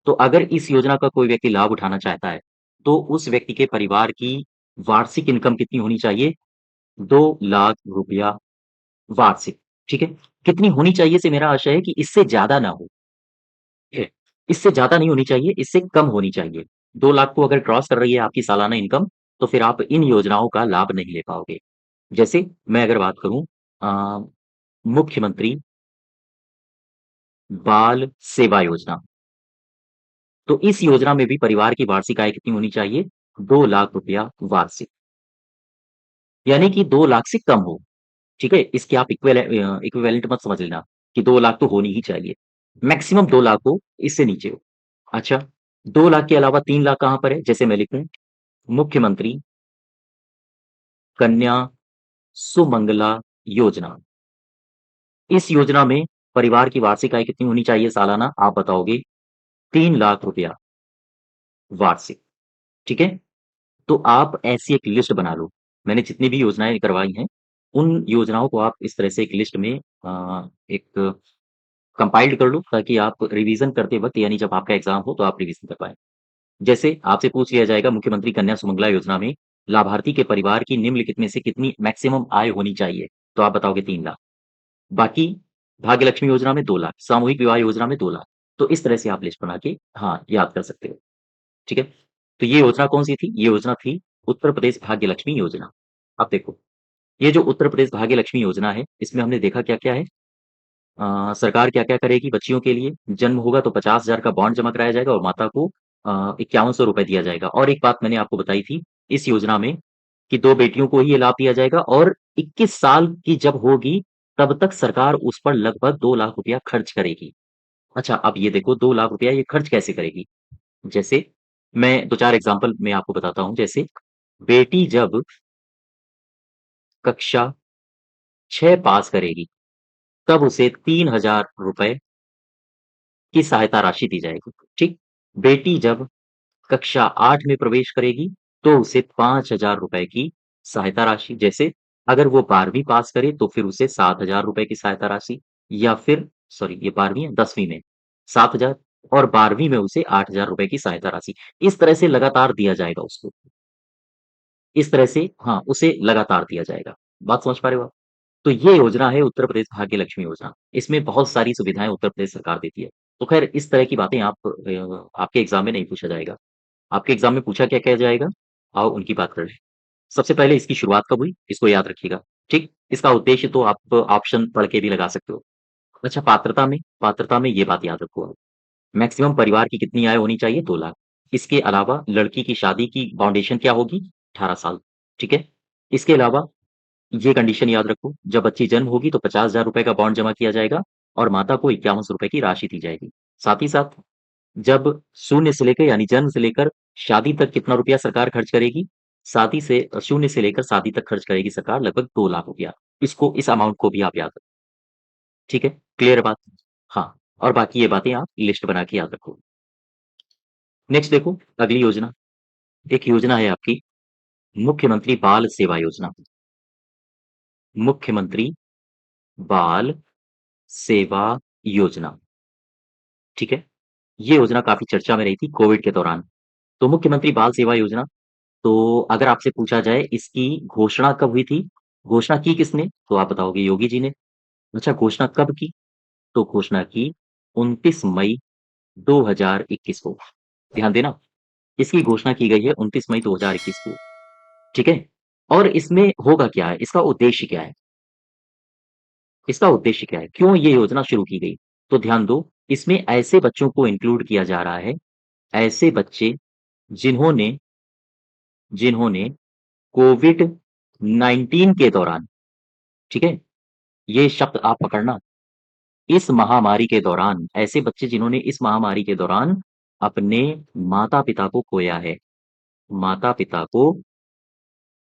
तो अगर इस योजना का कोई व्यक्ति लाभ उठाना चाहता है, तो उस व्यक्ति के परिवार की वार्षिक इनकम कितनी होनी चाहिए? 2 लाख रुपया वार्षिक, ठीक है? कितनी होनी चाहिए से मेरा आशय है कि इससे ज़्यादा ना हो, ठीक है? इससे ज़्यादा नहीं होनी चाहिए, इससे कम होनी चाहिए। 2 लाख को अगर क्रॉस कर रही है आपकी सालाना इनकम, तो फिर आप इन योजनाओं का लाभ नहीं ले पाओगे। जैसे मैं अगर बात करूँ अ, मुख्यमंत्री बाल सेवा योजना, तो इस योजना में भी परिवार की वार्षिक आय कितनी होनी चाहिए? 2 लाख रुपया वार्षिक, यानी कि 2 लाख से कम हो, ठीक है? इसके आप इक्विवेलेंट मत समझ लेना कि 2 लाख तो होनी ही चाहिए। मैक्सिमम 2 लाख हो, इससे नीचे हो। अच्छा, 2 लाख के अलावा 3 लाख कहाँ पर है? जैसे मैं लिखूँ मुख्यमंत्री कन्या सुमंगला योजना। इस योजना में परिवार की वार्षिक आय कितनी होनी चाहिए सालाना? आप बताओगे 3 लाख रुपया वार्षिक, ठीक है? तो आप ऐसी एक लिस्ट बना लो। मैंने जितनी भी योजनाएँ करवाई हैं, उन योजनाओं को आप इस तरह से एक लिस्ट में एक कंपाइल्ड कर लो ताकि आप रिवीज़न करते वक़्त, यानी जब आपका एग्ज़ाम हो तो आप रिवीज़न कर पाएँ। जैसे आपसे पूछ लिया जाएगा मुख्यमंत्री कन्या सुमंगला योजना में लाभार्थी के परिवार की निम्नलिखित में से कितनी मैक्सिमम आय होनी चाहिए? तो आप बताओगे 3 लाख। बाकी भाग्य लक्ष्मी योजना में 2 लाख, सामूहिक विवाह योजना में 2 लाख। तो इस तरह से आप लिस्ट बना के हाँ, याद कर सकते हो। ठीक है? तो ये योजना कौन-सी थी? ये योजना थी उत्तर प्रदेश भाग्य लक्ष्मी योजना। अब देखो, ये जो उत्तर प्रदेश भाग्य लक्ष्मी योजना है, इसमें हमने देखा क्या-क्या है? सरकार क्या-क्या करेगी बच्चियों के लिए? जन्म होगा तो 50,000 का बॉन्ड जमा कराया जाएगा और माता को ₹5100 दिया जाएगा। और एक बात मैंने आपको बताई थी इस योजना में कि 2 बेटियों को ही ये लाभ दिया जाएगा और 21 साल की जब होगी, तब तक सरकार उस पर लगभग 2 लाख रुपया खर्च करेगी। अच्छा, अब ये देखो 2 लाख रुपया ये खर्च कैसे करेगी? जैसे मैं 2-4 एग्ज़ाम्पल मैं आपको बताता हूँ। जैसे बेटी जब कक्षा 6 पास करेगी, तब उसे ₹3000 की सहायता राशि दी जाएगी, ठीक? बेटी जब कक्षा 8 में प्रवेश करेगी, तो उसे ₹5000 की सहायता राशि, जैसे अगर वो 12वीं पास करे तो फिर उसे 7,000 रुपए की सहायता राशि, या फिर सॉरी ये 12वीं है, 10वीं में 7,000, और 12वीं में उसे 8,000 रुपए की सहायता राशि। इस तरह से लगातार दिया जाएगा उसको। इस तरह से हाँ, उसे लगातार दिया जाएगा। बात समझ पा रहे हो आप? तो ये योजना है उत्तर प्रदेश भाग्य लक्ष्मी योजना। इसमें बहुत सारी सुविधाएँ उत्तर प्रदेश सरकार देती है। तो ख़ैर इस तरह की बातें आप आपके एग्ज़ाम में नहीं पूछा जाएगा। आपके एग्ज़ाम में पूछा क्या-क्या जाएगा? आओ उनकी बात कर लें। सबसे पहले इसकी शुरुआत कब हुई? इसको याद रखिएगा, ठीक? इसका उद्देश्य तो आप ऑप्शन पढ़ के भी लगा सकते हो। अच्छा, पात्रता में ये बात याद रखो आप, मैक्सिमम परिवार की कितनी आय होनी चाहिए? 2 लाख। इसके अलावा लड़की की शादी की बाउंडेशन क्या होगी? 18 साल, ठीक है? इसके अलावा ये कंडीशन याद रखो, जब बच्ची जन्म होगी तो 50,000 रुपए का बॉन्ड जमा किया जाएगा और माता को 5100 रुपए की राशि दी जाएगी। साथ ही साथ जब शून्य से लेकर यानी जन्म से लेकर शादी तक कितना रुपया सरकार खर्च करेगी? शादी से शून्य से लेकर शादी तक खर्च करेगी सरकार लगभग 2 लाख रुपया। इसको इस अमाउंट को भी आप याद रखो, ठीक है? क्लियर है बात? हाँ, और बाकी ये बातें आप लिस्ट बना के याद रखो। नेक्स्ट देखो अगली योजना, एक योजना है आपकी मुख्यमंत्री बाल सेवा योजना। मुख्यमंत्री बाल सेवा योजना, ठीक है? ये योजना काफ़ी चर्चा में रही थी कोविड के दौरान। तो मुख्यमंत्री बाल सेवा योजना, तो अगर आपसे पूछा जाए इसकी घोषणा कब हुई थी? घोषणा की किसने? तो आप बताओगे योगी जी ने। अच्छा, घोषणा कब की? तो घोषणा की 29 मई 2021 को। ध्यान देना, इसकी घोषणा की गई है 29 मई 2021 को, ठीक है? और इसमें होगा क्या है? इसका उद्देश्य क्या है? इसका उद्देश्य क्या है? क्यों ये योजना शुरू की गई? तो ध्यान दो, इसमें ऐसे बच्चों को इंक्लूड किया जा रहा है, ऐसे बच्चे जिन्होंने जिन्होंने कोविड-19 के दौरान, ठीक है? ये शब्द आप पकड़ना, इस महामारी के दौरान ऐसे बच्चे जिन्होंने इस महामारी के दौरान अपने माता-पिता को खोया है। माता-पिता को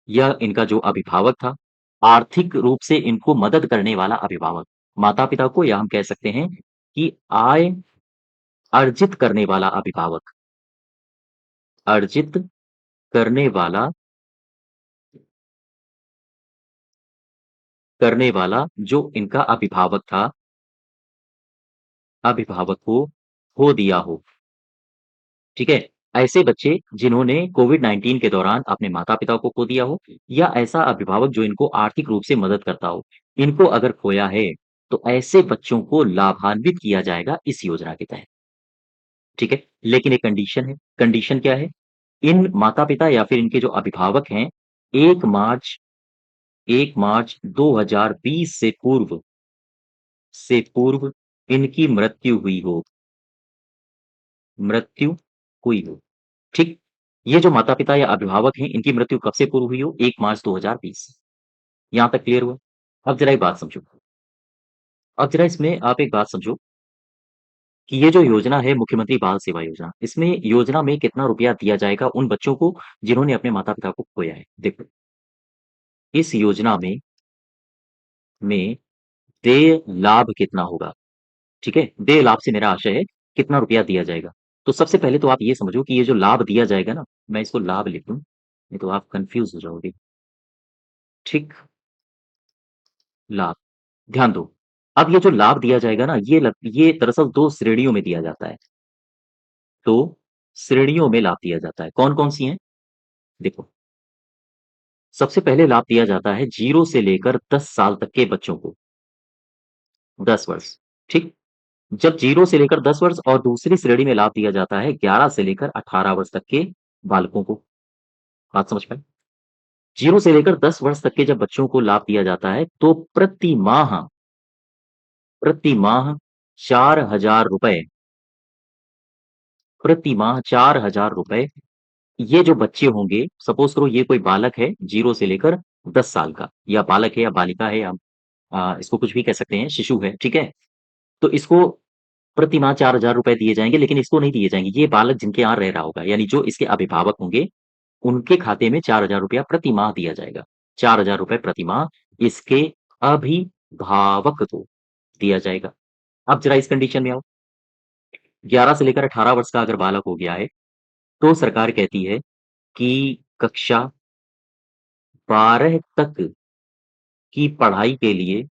या इनका जो अभिभावक था, आर्थिक रूप से इनको मदद करने वाला अभिभावक। माता-पिता को या हम कह सकते हैं कि आय अर्जित करने वाला अभिभावक, अर्जित करने वाला जो इनका अभिभावक था, अभिभावक को खो दिया हो, ठीक है? ऐसे बच्चे जिन्होंने कोविड-19 के दौरान अपने माता-पिता को खो दिया हो या ऐसा अभिभावक जो इनको आर्थिक रूप से मदद करता हो, इनको अगर खोया है, तो ऐसे बच्चों को लाभान्वित किया जाएगा इस योजना के तहत, ठीक है? लेकिन एक कंडीशन है, कंडीशन क्या है? इन माता-पिता या फिर इनके जो अभिभावक हैं, 1 मार्च 1 मार्च 2020 से पूर्व इनकी मृत्यु हुई हो, ठीक? ये जो माता-पिता या अभिभावक हैं, इनकी मृत्यु कब से पूर्व हुई हो? 1 मार्च 2020। यहाँ तक क्लियर हुआ? अब ज़रा एक बात समझो। अब ज़रा इसमें आप एक बात समझो कि ये जो योजना है मुख्यमंत्री बाल सेवा योजना, इसमें योजना में कितना रुपया दिया जाएगा उन बच्चों को जिन्होंने अपने माता-पिता को खोया है? देखो, इस योजना में देय लाभ कितना होगा? ठीक है? देय लाभ से मेरा आशय है कितना रुपया दिया जाएगा। तो सबसे पहले तो आप ये समझो कि ये जो लाभ दिया जाएगा ना, मैं इसको लाभ लिख दूँ, नहीं तो आप कन्फ्यूज़ हो जाओगे। ठीक, लाभ, ध्यान दो। अब ये जो लाभ दिया जाएगा ना, ये दरअसल 2 श्रेणियों में दिया जाता है। 2 श्रेणियों में लाभ दिया जाता है। कौन-कौन सी हैं? देखो, सबसे पहले लाभ दिया जाता है 0 से लेकर 10 साल तक के बच्चों को, 10 वर्ष, ठीक? जब 0 से लेकर 10 वर्ष और दूसरी श्रेणी में लाभ दिया जाता है 11 से लेकर 18 वर्ष तक के बालकों को। बात समझ में आई? 0 से लेकर 10 वर्ष तक के जब बच्चों को लाभ दिया जाता है, तो प्रति माह 4,000 रुपए, प्रति माह 4,000 रुपए ये जो बच्चे होंगे, सपोज़ करो ये कोई बालक है 0 से लेकर 10 साल का, या बालक है या बालिका है, या इसको कुछ भी कह सकते हैं, शिशु है, ठीक है? तो इसको प्रति माह 4,000 रुपए दिए जाएँगे, लेकिन इसको नहीं दिए जाएँगे। ये बालक जिनके यहाँ रह रहा होगा, यानी जो इसके अभिभावक होंगे, उनके खाते में 4,000 रुपया प्रति माह दिया जाएगा। 4,000 रुपए प्रति माह इसके अभिभावक को दिया जाएगा। अब ज़रा इस कंडीशन में आओ, 11 से लेकर 18 वर्ष का अगर बालक हो गया है, तो सरकार कहती है कि कक्षा 12 तक की पढ़ाई के लिए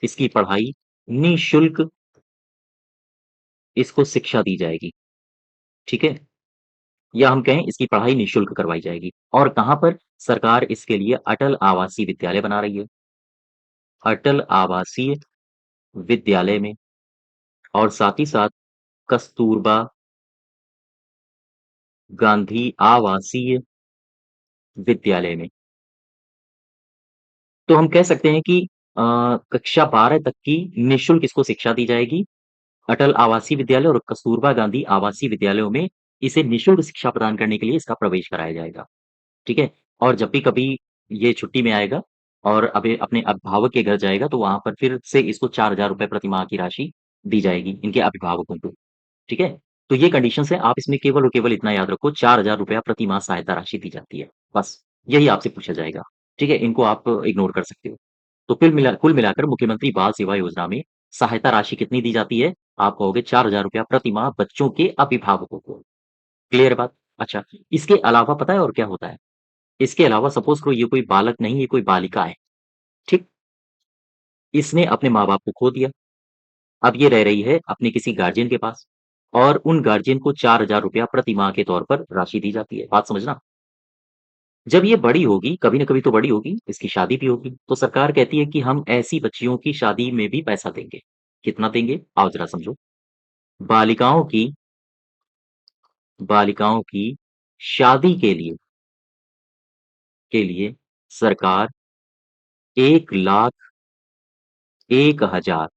इसकी पढ़ाई निःशुल्क इसको शिक्षा दी जाएगी, ठीक है? या हम कहें इसकी पढ़ाई निःशुल्क करवाई जाएगी और कहाँ पर? सरकार इसके लिए अटल आवासीय विद्यालय बना रही है। अटल आवासीय विद्यालय में और साथ ही साथ कस्तूरबा गांधी आवासीय विद्यालय में। तो हम कह सकते हैं कि कक्षा 12 तक की निःशुल्क इसको शिक्षा दी जाएगी। अटल आवासीय विद्यालय और कस्तूरबा गांधी आवासीय विद्यालयों में इसे निःशुल्क शिक्षा प्रदान करने के लिए इसका प्रवेश कराया जाएगा, ठीक है? और जब भी कभी ये छुट्टी में आएगा और अबे अपने अभिभावक के घर जाएगा, तो वहाँ पर फिर से इसको ₹4000 प्रति माह की राशि दी जाएगी इनके अभिभावकों को, ठीक है? तो ये कंडीशंस हैं, आप इसमें केवल और केवल इतना याद रखो ₹4000 प्रति माह सहायता राशि दी जाती है, बस। यही आपसे पूछा जाएगा, ठीक है? इनको आप इग्नोर कर सकते हो। तो कुल मिलाकर मुख्यमंत्री बाल सेवा योजना में सहायता राशि कितनी दी जाती है? आप कहोगे ₹4000 प्रति माह बच्चों के अभिभावकों को। क्लियर है बात? अच्छा, इसके अलावा पता है और क्या होता है? इसके अलावा सपोज़ करो ये कोई बालक नहीं, ये कोई बालिका है, ठीक? इसने अपने माँ-बाप को खो दिया। अब ये रह रही है अपने किसी गार्डियन के पास और उन गार्डियन को ₹4000 प्रति माह के तौर पर राशि दी जाती है। बात समझना। जब ये बड़ी होगी, कभी न कभी तो बड़ी होगी, इसकी शादी भी होगी, तो सरकार कहती है कि हम ऐसी बच्चियों की शादी में भी पैसा देंगे। कितना देंगे? आओ ज़रा समझो। बालिकाओं की बालिकाओं की शादी के लिए सरकार 1,01,000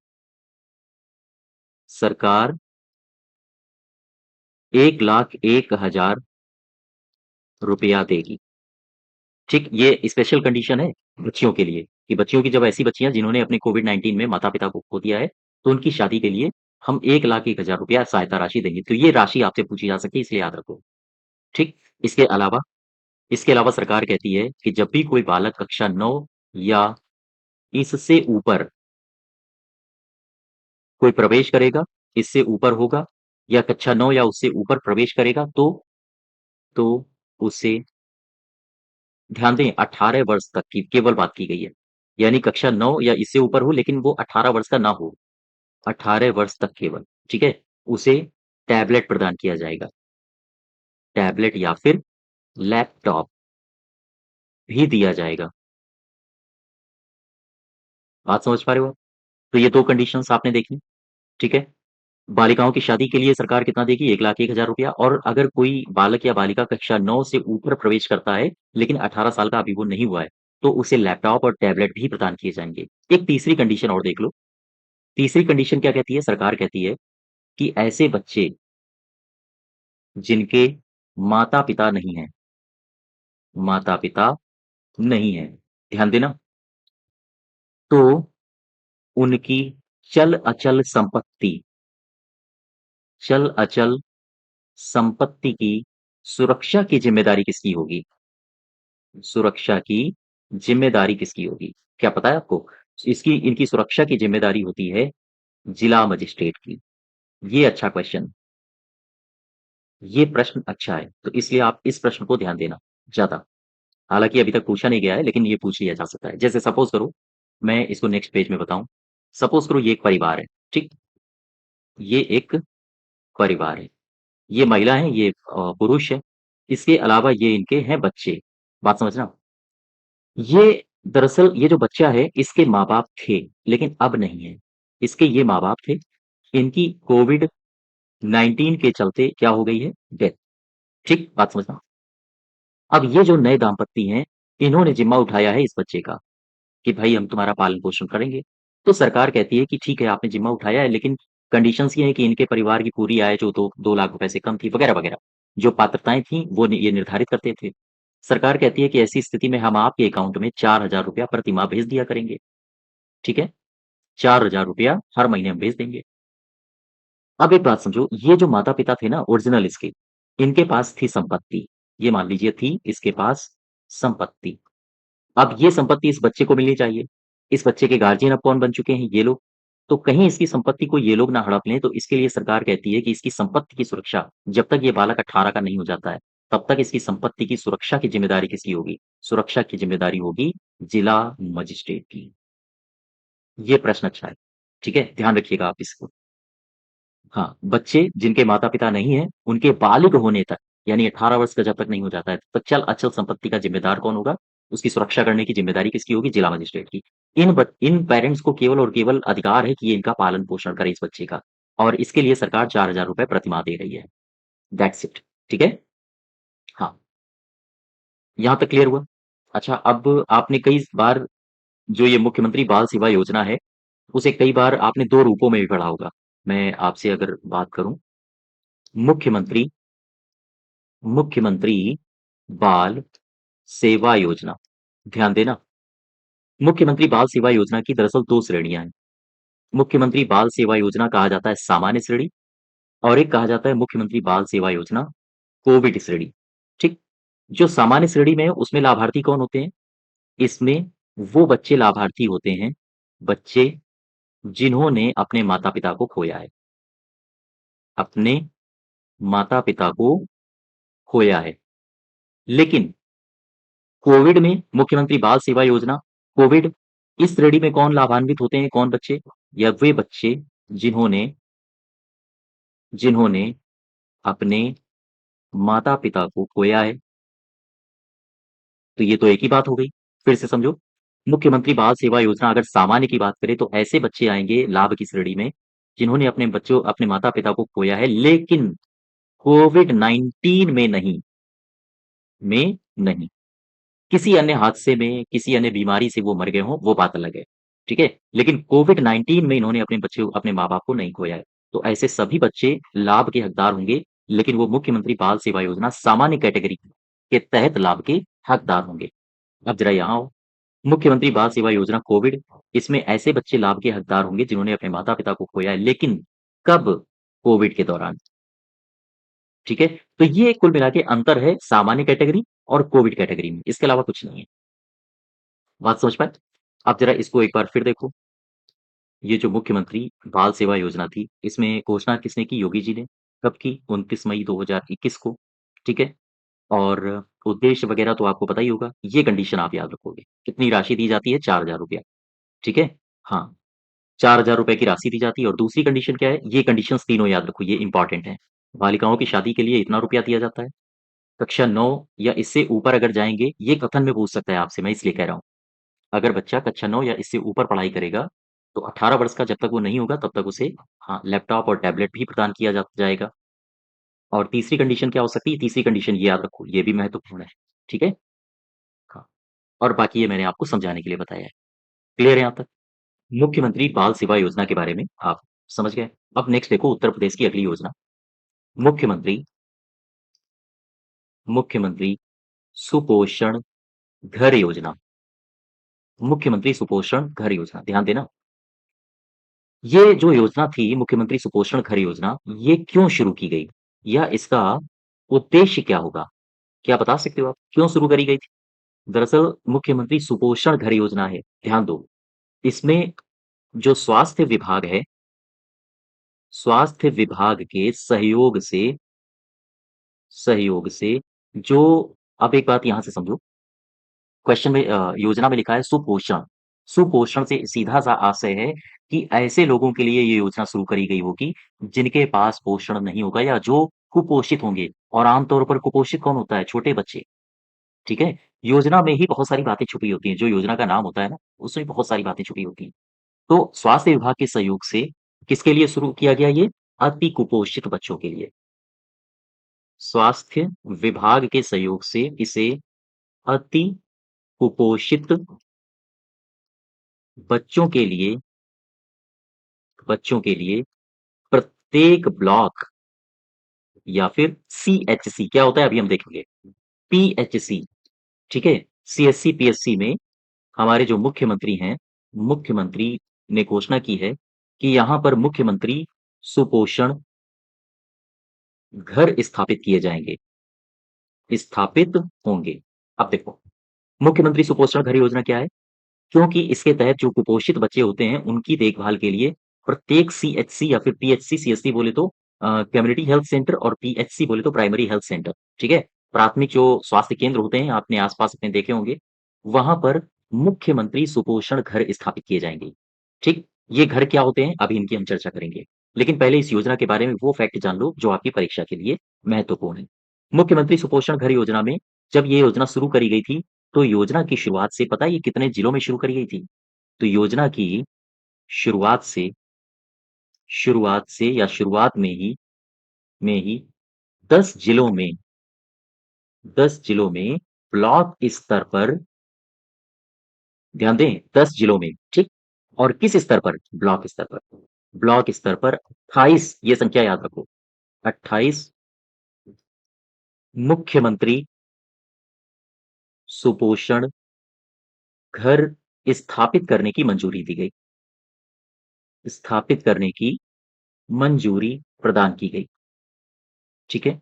सरकार 1,01,000 रुपया देगी। ठीक, ये स्पेशल कंडीशन है बच्चियों के लिए कि बच्चियों की जब ऐसी बच्चियाँ जिन्होंने अपने कोविड-19 में माता-पिता को खो दिया है, तो उनकी शादी के लिए हम 1,01,000 रुपया सहायता राशि देंगे। तो ये राशि आपसे पूछी जा सकती है इसलिए याद रखो। ठीक? इसके अलावा इसके अलावा सरकार कहती है कि जब भी कोई बालक कक्षा 9 या इससे ऊपर कोई प्रवेश करेगा, इससे ऊपर होगा या कक्षा 9 या उससे ऊपर प्रवेश करेगा तो उसे ध्यान दें 18 वर्ष तक की केवल बात की गई है। यानी कक्षा 9 या इससे ऊपर हो लेकिन वो 18 वर्ष का ना हो, 18 वर्ष तक केवल, ठीक है? उसे टैबलेट प्रदान किया जाएगा। टैबलेट या फिर लैपटॉप भी दिया जाएगा। बात समझ पा रहे हो आप? तो ये 2 कंडीशंस आपने देखी, ठीक है? बालिकाओं की शादी के लिए सरकार कितना देगी? 1,01,000 रुपया और अगर कोई बालक या बालिका कक्षा 9 से ऊपर प्रवेश करता है, लेकिन 18 साल का अभी वो नहीं हुआ है, तो उसे लैपटॉप और टैबलेट भी प्रदान किए जाएँगे। एक तीसरी कंडीशन और देख लो। तीसरी कंडीशन क्या कहती है? सरकार कहती है कि ऐसे बच्चे जिनके माता-पिता नहीं हैं माता-पिता नहीं हैं, ध्यान देना, तो उनकी चल-अचल संपत्ति चल-अचल संपत्ति की सुरक्षा की ज़िम्मेदारी किसकी होगी? सुरक्षा की ज़िम्मेदारी किसकी होगी? क्या पता है आपको? इनकी सुरक्षा की ज़िम्मेदारी होती है जिला मजिस्ट्रेट की। ये अच्छा क्वेश्चन ये प्रश्न अच्छा है, तो इसलिए आप इस प्रश्न को ध्यान देना ज़्यादा। हालाँकि अभी तक पूछा नहीं गया है, लेकिन ये पूछ लिया जा सकता है। जैसे सपोज़ करो, मैं इसको नेक्स्ट पेज में बताऊँ। सपोज़ करो ये एक परिवार है, ठीक? ये एक परिवार है। ये महिला है, ये पुरुष है। इसके अलावा ये इनके हैं बच्चे। बात समझना? ये दरअसल ये जो बच्चा है, इसके माँ-बाप थे, लेकिन अब नहीं है। इसके ये माँ-बाप थे, इनकी कोविड-19 के चलते क्या हो गई है? डेथ। ठीक? बात समझना? अब ये जो नए दाम्पत्ति हैं, इन्होंने ज़िम्मा उठाया है इस बच्चे का। कि भाई हम तुम्हारा पालन-पोषण करेंगे। तो सरकार कहती है कि ठीक है आपने ज़िम्मा उठाया है लेकिन कंडीशंस ये हैं कि इनके परिवार की पूरी आय जो 2 लाख रुपए से कम थी वगैरह-वगैरह। जो पात्रताएँ थी वो ये निर्धारित करते थे। सरकार कहती है कि ऐसी स्थिति में हम आपके अकाउंट में ₹4000 प्रति माह भेज दिया करेंगे। ठीक है? ₹4000 हर महीने हम भेज देंगे। अब एक बात समझो, ये जो माता-पिता थे ना ओरिजिनल इसके, इनके पास थी संपत्ति। ये मान लीजिए थी इसके पास संपत्ति। अब ये संपत्ति इस बच्चे को मिलनी चाहिए। इस बच्चे के गार्डियन अब कौन बन चुके हैं? ये लोग। तो कहीं इसकी संपत्ति को ये लोग ना हड़प लें, तो इसके लिए सरकार कहती है कि इसकी संपत्ति की सुरक्षा जब तक ये बालक 18 का नहीं हो जाता है, तब तक इसकी संपत्ति की सुरक्षा की ज़िम्मेदारी किसकी होगी? सुरक्षा की ज़िम्मेदारी होगी जिला मजिस्ट्रेट की। ये प्रश्न अच्छा है, ठीक है? ध्यान रखिएगा आप इसको। हाँ, बच्चे जिनके माता-पिता नहीं हैं, उनके बालिग होने तक, यानी 18 वर्ष का जब तक नहीं हो जाता है, तब तक चल अचल संपत्ति का ज़िम्मेदार कौन होगा? उसकी सुरक्षा करने की ज़िम्मेदारी किसकी होगी? जिला मजिस्ट्रेट की। इन पेरेंट्स को केवल और केवल अधिकार है कि ये इनका पालन-पोषण करें इस बच्चे का, और इसके लिए सरकार ₹4000 प्रतिमाह दे रही है। दैट्स इट, ठीक है? हाँ, यहाँ तक क्लियर हुआ? अच्छा, अब आपने कई बार जो ये मुख्यमंत्री बाल सेवा योजना है, उसे कई बार आपने 2 रूपों में भी पढ़ा होगा। मैं आपसे अगर बात करूँ, मुख्यमंत्री मुख्यमंत्री बाल सेवा योजना। ध्यान देना, मुख्यमंत्री बाल सेवा योजना की दरअसल 2 श्रेणियाँ हैं। मुख्यमंत्री बाल सेवा योजना कहा जाता है सामान्य श्रेणी, और एक कहा जाता है मुख्यमंत्री बाल सेवा योजना कोविड श्रेणी, ठीक? जो सामान्य श्रेणी में है, उसमें लाभार्थी कौन होते हैं? इसमें वो बच्चे लाभार्थी होते हैं, बच्चे जिन्होंने अपने माता-पिता को खोया है। अपने माता-पिता को खोया है। लेकिन कोविड में मुख्यमंत्री बाल सेवा योजना, कोविड, इस श्रेणी में कौन लाभान्वित होते हैं, कौन बच्चे? या वे बच्चे जिन्होंने जिन्होंने अपने माता-पिता को खोया है। तो ये तो एक ही बात हो गई। फिर से समझो, मुख्यमंत्री बाल सेवा योजना अगर सामान्य की बात करें तो ऐसे बच्चे आएँगे लाभ की श्रेणी में, जिन्होंने अपने माता-पिता को खोया है, लेकिन कोविड-19 में नहीं। किसी अन्य हादसे में, किसी अन्य बीमारी से वो मर गए हों, वो बात अलग है, ठीक है? लेकिन कोविड-19 में इन्होंने अपने माँ-बाप को नहीं खोया है। तो ऐसे सभी बच्चे लाभ के हकदार होंगे, लेकिन वो मुख्यमंत्री बाल सेवा योजना सामान्य कैटेगरी के तहत लाभ के हकदार होंगे। अब ज़रा यहाँ आओ, मुख्यमंत्री बाल सेवा योजना कोविड, इसमें ऐसे बच्चे लाभ के हकदार होंगे जिन्होंने अपने माता-पिता को खोया है, लेकिन कब? कोविड के दौरान, ठीक है? तो ये कुल मिला के अंतर है सामान्य कैटेगरी और कोविड कैटेगरी में, इसके अलावा कुछ नहीं है। बात समझ पाए? आप ज़रा इसको एक बार फिर देखो, ये जो मुख्यमंत्री बाल सेवा योजना थी, इसमें घोषणा किसने की? योगी जी ने। कब की? 29 मई 2021 को, ठीक है? और उद्देश्य वगैरह तो आपको पता ही होगा, ये कंडीशन आप याद रखोगे। कितनी राशि दी जाती है? ₹4000, ठीक है? हाँ, ₹4000 की राशि दी जाती है, और दूसरी कंडीशन क्या है? ये कंडीशंस तीनों याद रखो, ये इम्पोर्टेंट हैं। बालिकाओं की शादी के लिए इतना रुपया दिया जाता है। कक्षा 9 या इससे ऊपर अगर जाएँगे, ये कथन में पूछ सकता है आपसे, मैं इसलिए कह रहा हूँ। अगर बच्चा कक्षा 9 या इससे ऊपर पढ़ाई करेगा, तो 18 वर्ष का जब तक वो नहीं होगा, तब तक उसे हाँ, लैपटॉप और टैबलेट भी प्रदान किया जाएगा। और तीसरी कंडीशन क्या हो सकती है? तीसरी कंडीशन ये याद रखो, ये भी महत्वपूर्ण है, ठीक है? हाँ, और बाकी ये मैंने आपको समझाने के लिए बताया है। क्लियर है यहाँ तक? मुख्यमंत्री बाल सेवा योजना के बारे में आप समझ गए। अब नेक्स्ट देखो उत्तर प्रदेश की अगली योजना, मुख्यमंत्री मुख्यमंत्री सुपोषण घर योजना। मुख्यमंत्री सुपोषण घर योजना, ध्यान देना। ये जो योजना थी मुख्यमंत्री सुपोषण घर योजना, ये क्यों शुरू की गई? या इसका उद्देश्य क्या होगा? क्या बता सकते हो आप? क्यों शुरू करी गई थी? दरअसल मुख्यमंत्री सुपोषण घर योजना है, ध्यान दो। इसमें जो स्वास्थ्य विभाग के सहयोग से जो, अब एक बात यहाँ से समझो, क्वेश्चन में योजना में लिखा है सुपोषण। सुपोषण से सीधा-सा आशय है कि ऐसे लोगों के लिए ये योजना शुरू करी गई होगी, जिनके पास पोषण नहीं होगा या जो कुपोषित होंगे, और आम तौर पर कुपोषित कौन होता है? छोटे बच्चे, ठीक है? योजना में ही बहुत सारी बातें छुपी होती हैं, जो योजना का नाम होता है ना, उसमें बहुत सारी बातें छुपी होती हैं। तो स्वास्थ्य विभाग के सहयोग से किसके लिए शुरू किया गया ये? अति कुपोषित बच्चों के लिए। स्वास्थ्य विभाग के सहयोग से इसे अति कुपोषित बच्चों के लिए बच्चों के लिए प्रत्येक ब्लॉक या फिर सीएचसी, क्या होता है अभी हम देखेंगे। पीएचसी, ठीक है? सीएससी, पीएचसी में हमारे जो मुख्यमंत्री हैं, मुख्यमंत्री ने घोषणा की है कि यहाँ पर मुख्यमंत्री सुपोषण घर स्थापित किए जाएँगे, स्थापित होंगे। अब देखो, मुख्यमंत्री सुपोषण घर योजना क्या है? क्योंकि इसके तहत जो कुपोषित बच्चे होते हैं, उनकी देखभाल के लिए प्रत्येक सीएचसी या फिर पीएचसी, सीएससी बोले तो कम्युनिटी हेल्थ सेंटर, और पीएचसी बोले तो प्राइमरी हेल्थ सेंटर, ठीक है? प्राथमिक जो स्वास्थ्य केंद्र होते हैं, आपने आस-पास अपने देखे होंगे, वहाँ पर मुख्यमंत्री सुपोषण घर स्थापित किए जाएँगे। ठीक? ये घर क्या होते हैं, अभी इनकी हम चर्चा करेंगे। लेकिन पहले इस योजना के बारे में वो फैक्ट जान लो जो आपकी परीक्षा के लिए महत्वपूर्ण है। मुख्यमंत्री सुपोषण घर योजना में जब ये योजना शुरू करी गई थी, तो योजना की शुरुआत से पता है ये कितने जिलों में शुरू करी गई थी? तो योजना की शुरुआत से शुरुआत में ही 10 जिलों में 10 जिलों में ब्लॉक स्तर पर ध्यान दें 10 जिलों में, ठीक? और किस स्तर पर? ब्लॉक स्तर पर। ब्लॉक स्तर पर 28 ये संख्या याद रखो, 28 मुख्यमंत्री सुपोषण घर स्थापित करने की मंजूरी दी गई। स्थापित करने की मंजूरी प्रदान की गई। ठीक है?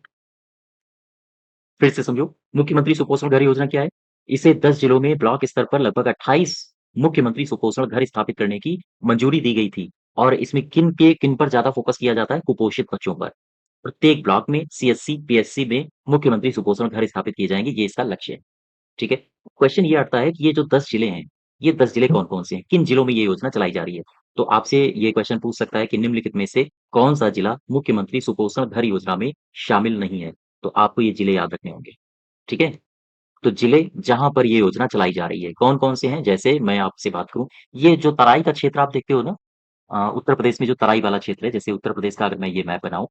फिर से समझो, मुख्यमंत्री सुपोषण घर योजना क्या है? इसे 10 जिलों में ब्लॉक स्तर पर लगभग 28 मुख्यमंत्री सुपोषण घर स्थापित करने की मंजूरी दी गई थी और इसमें किन पर ज़्यादा फोकस किया जाता है? कुपोषित बच्चों पर। प्रत्येक ब्लॉक में सीएससी, पीएससी में मुख्यमंत्री सुपोषण घर स्थापित किए जाएँगे, ये इसका लक्ष्य है। ठीक है? क्वेश्चन ये आता है कि ये जो 10 जिले हैं, ये 10 जिले कौन-कौन से हैं? किन जिलों में ये योजना चलाई जा रही है? तो आपसे ये क्वेश्चन पूछ सकता है कि निम्नलिखित में से कौन-सा जिला मुख्यमंत्री सुपोषण घर योजना में शामिल नहीं है? तो आपको ये जिले याद रखने होंगे। ठीक है? तो जिले जहाँ पर ये योजना चलाई जा रही है, कौन-कौन से हैं? जैसे मैं आपसे बात करूँ, ये जो तराई का क्षेत्र आप देखते हो ना उत्तर प्रदेश में जो तराई वाला क्षेत्र है, जैसे उत्तर प्रदेश का अगर मैं ये मैप बनाऊँ,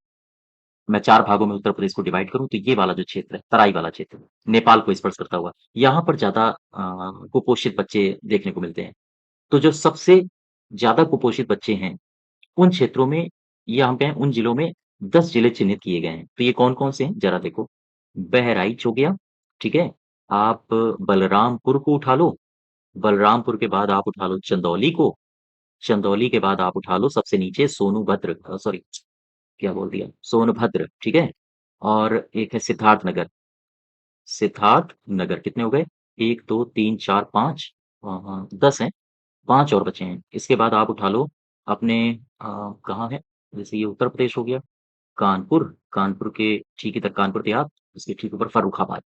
मैं 4 भागों में उत्तर प्रदेश को डिवाइड करूँ, तो ये वाला जो क्षेत्र है, तराई वाला क्षेत्र, नेपाल को स्पर्श करता हुआ, यहाँ पर ज़्यादा कुपोषित बच्चे देखने को मिलते हैं। तो जो सबसे ज़्यादा कुपोषित बच्चे हैं, उन क्षेत्रों में या हम कहें उन जिलों में 10 जिले चिन्हित किए गए हैं। तो ये कौन-कौन से हैं? ज़रा देखो, बहराइच हो गया, ठीक है? आप बलरामपुर को उठा लो, बलरामपुर के बाद आप उठा लो चंदौली को, चंदौली के बाद आप उठा लो सबसे नीचे सोनूभद्र सॉरी क्या बोल दिया? सोनभद्र, ठीक है? और एक है सिद्धार्थनगर, सिद्धार्थनगर कितने हो गए? 1, 2, 3, 4, 5 10 हैं, 5 और बचे हैं। इसके बाद आप उठा लो अपने कहाँ है? जैसे ये उत्तर प्रदेश हो गया, कानपुर, कानपुर के ठीक इधर कानपुर देहात, उसके ठीक ऊपर फर्रुखाबाद,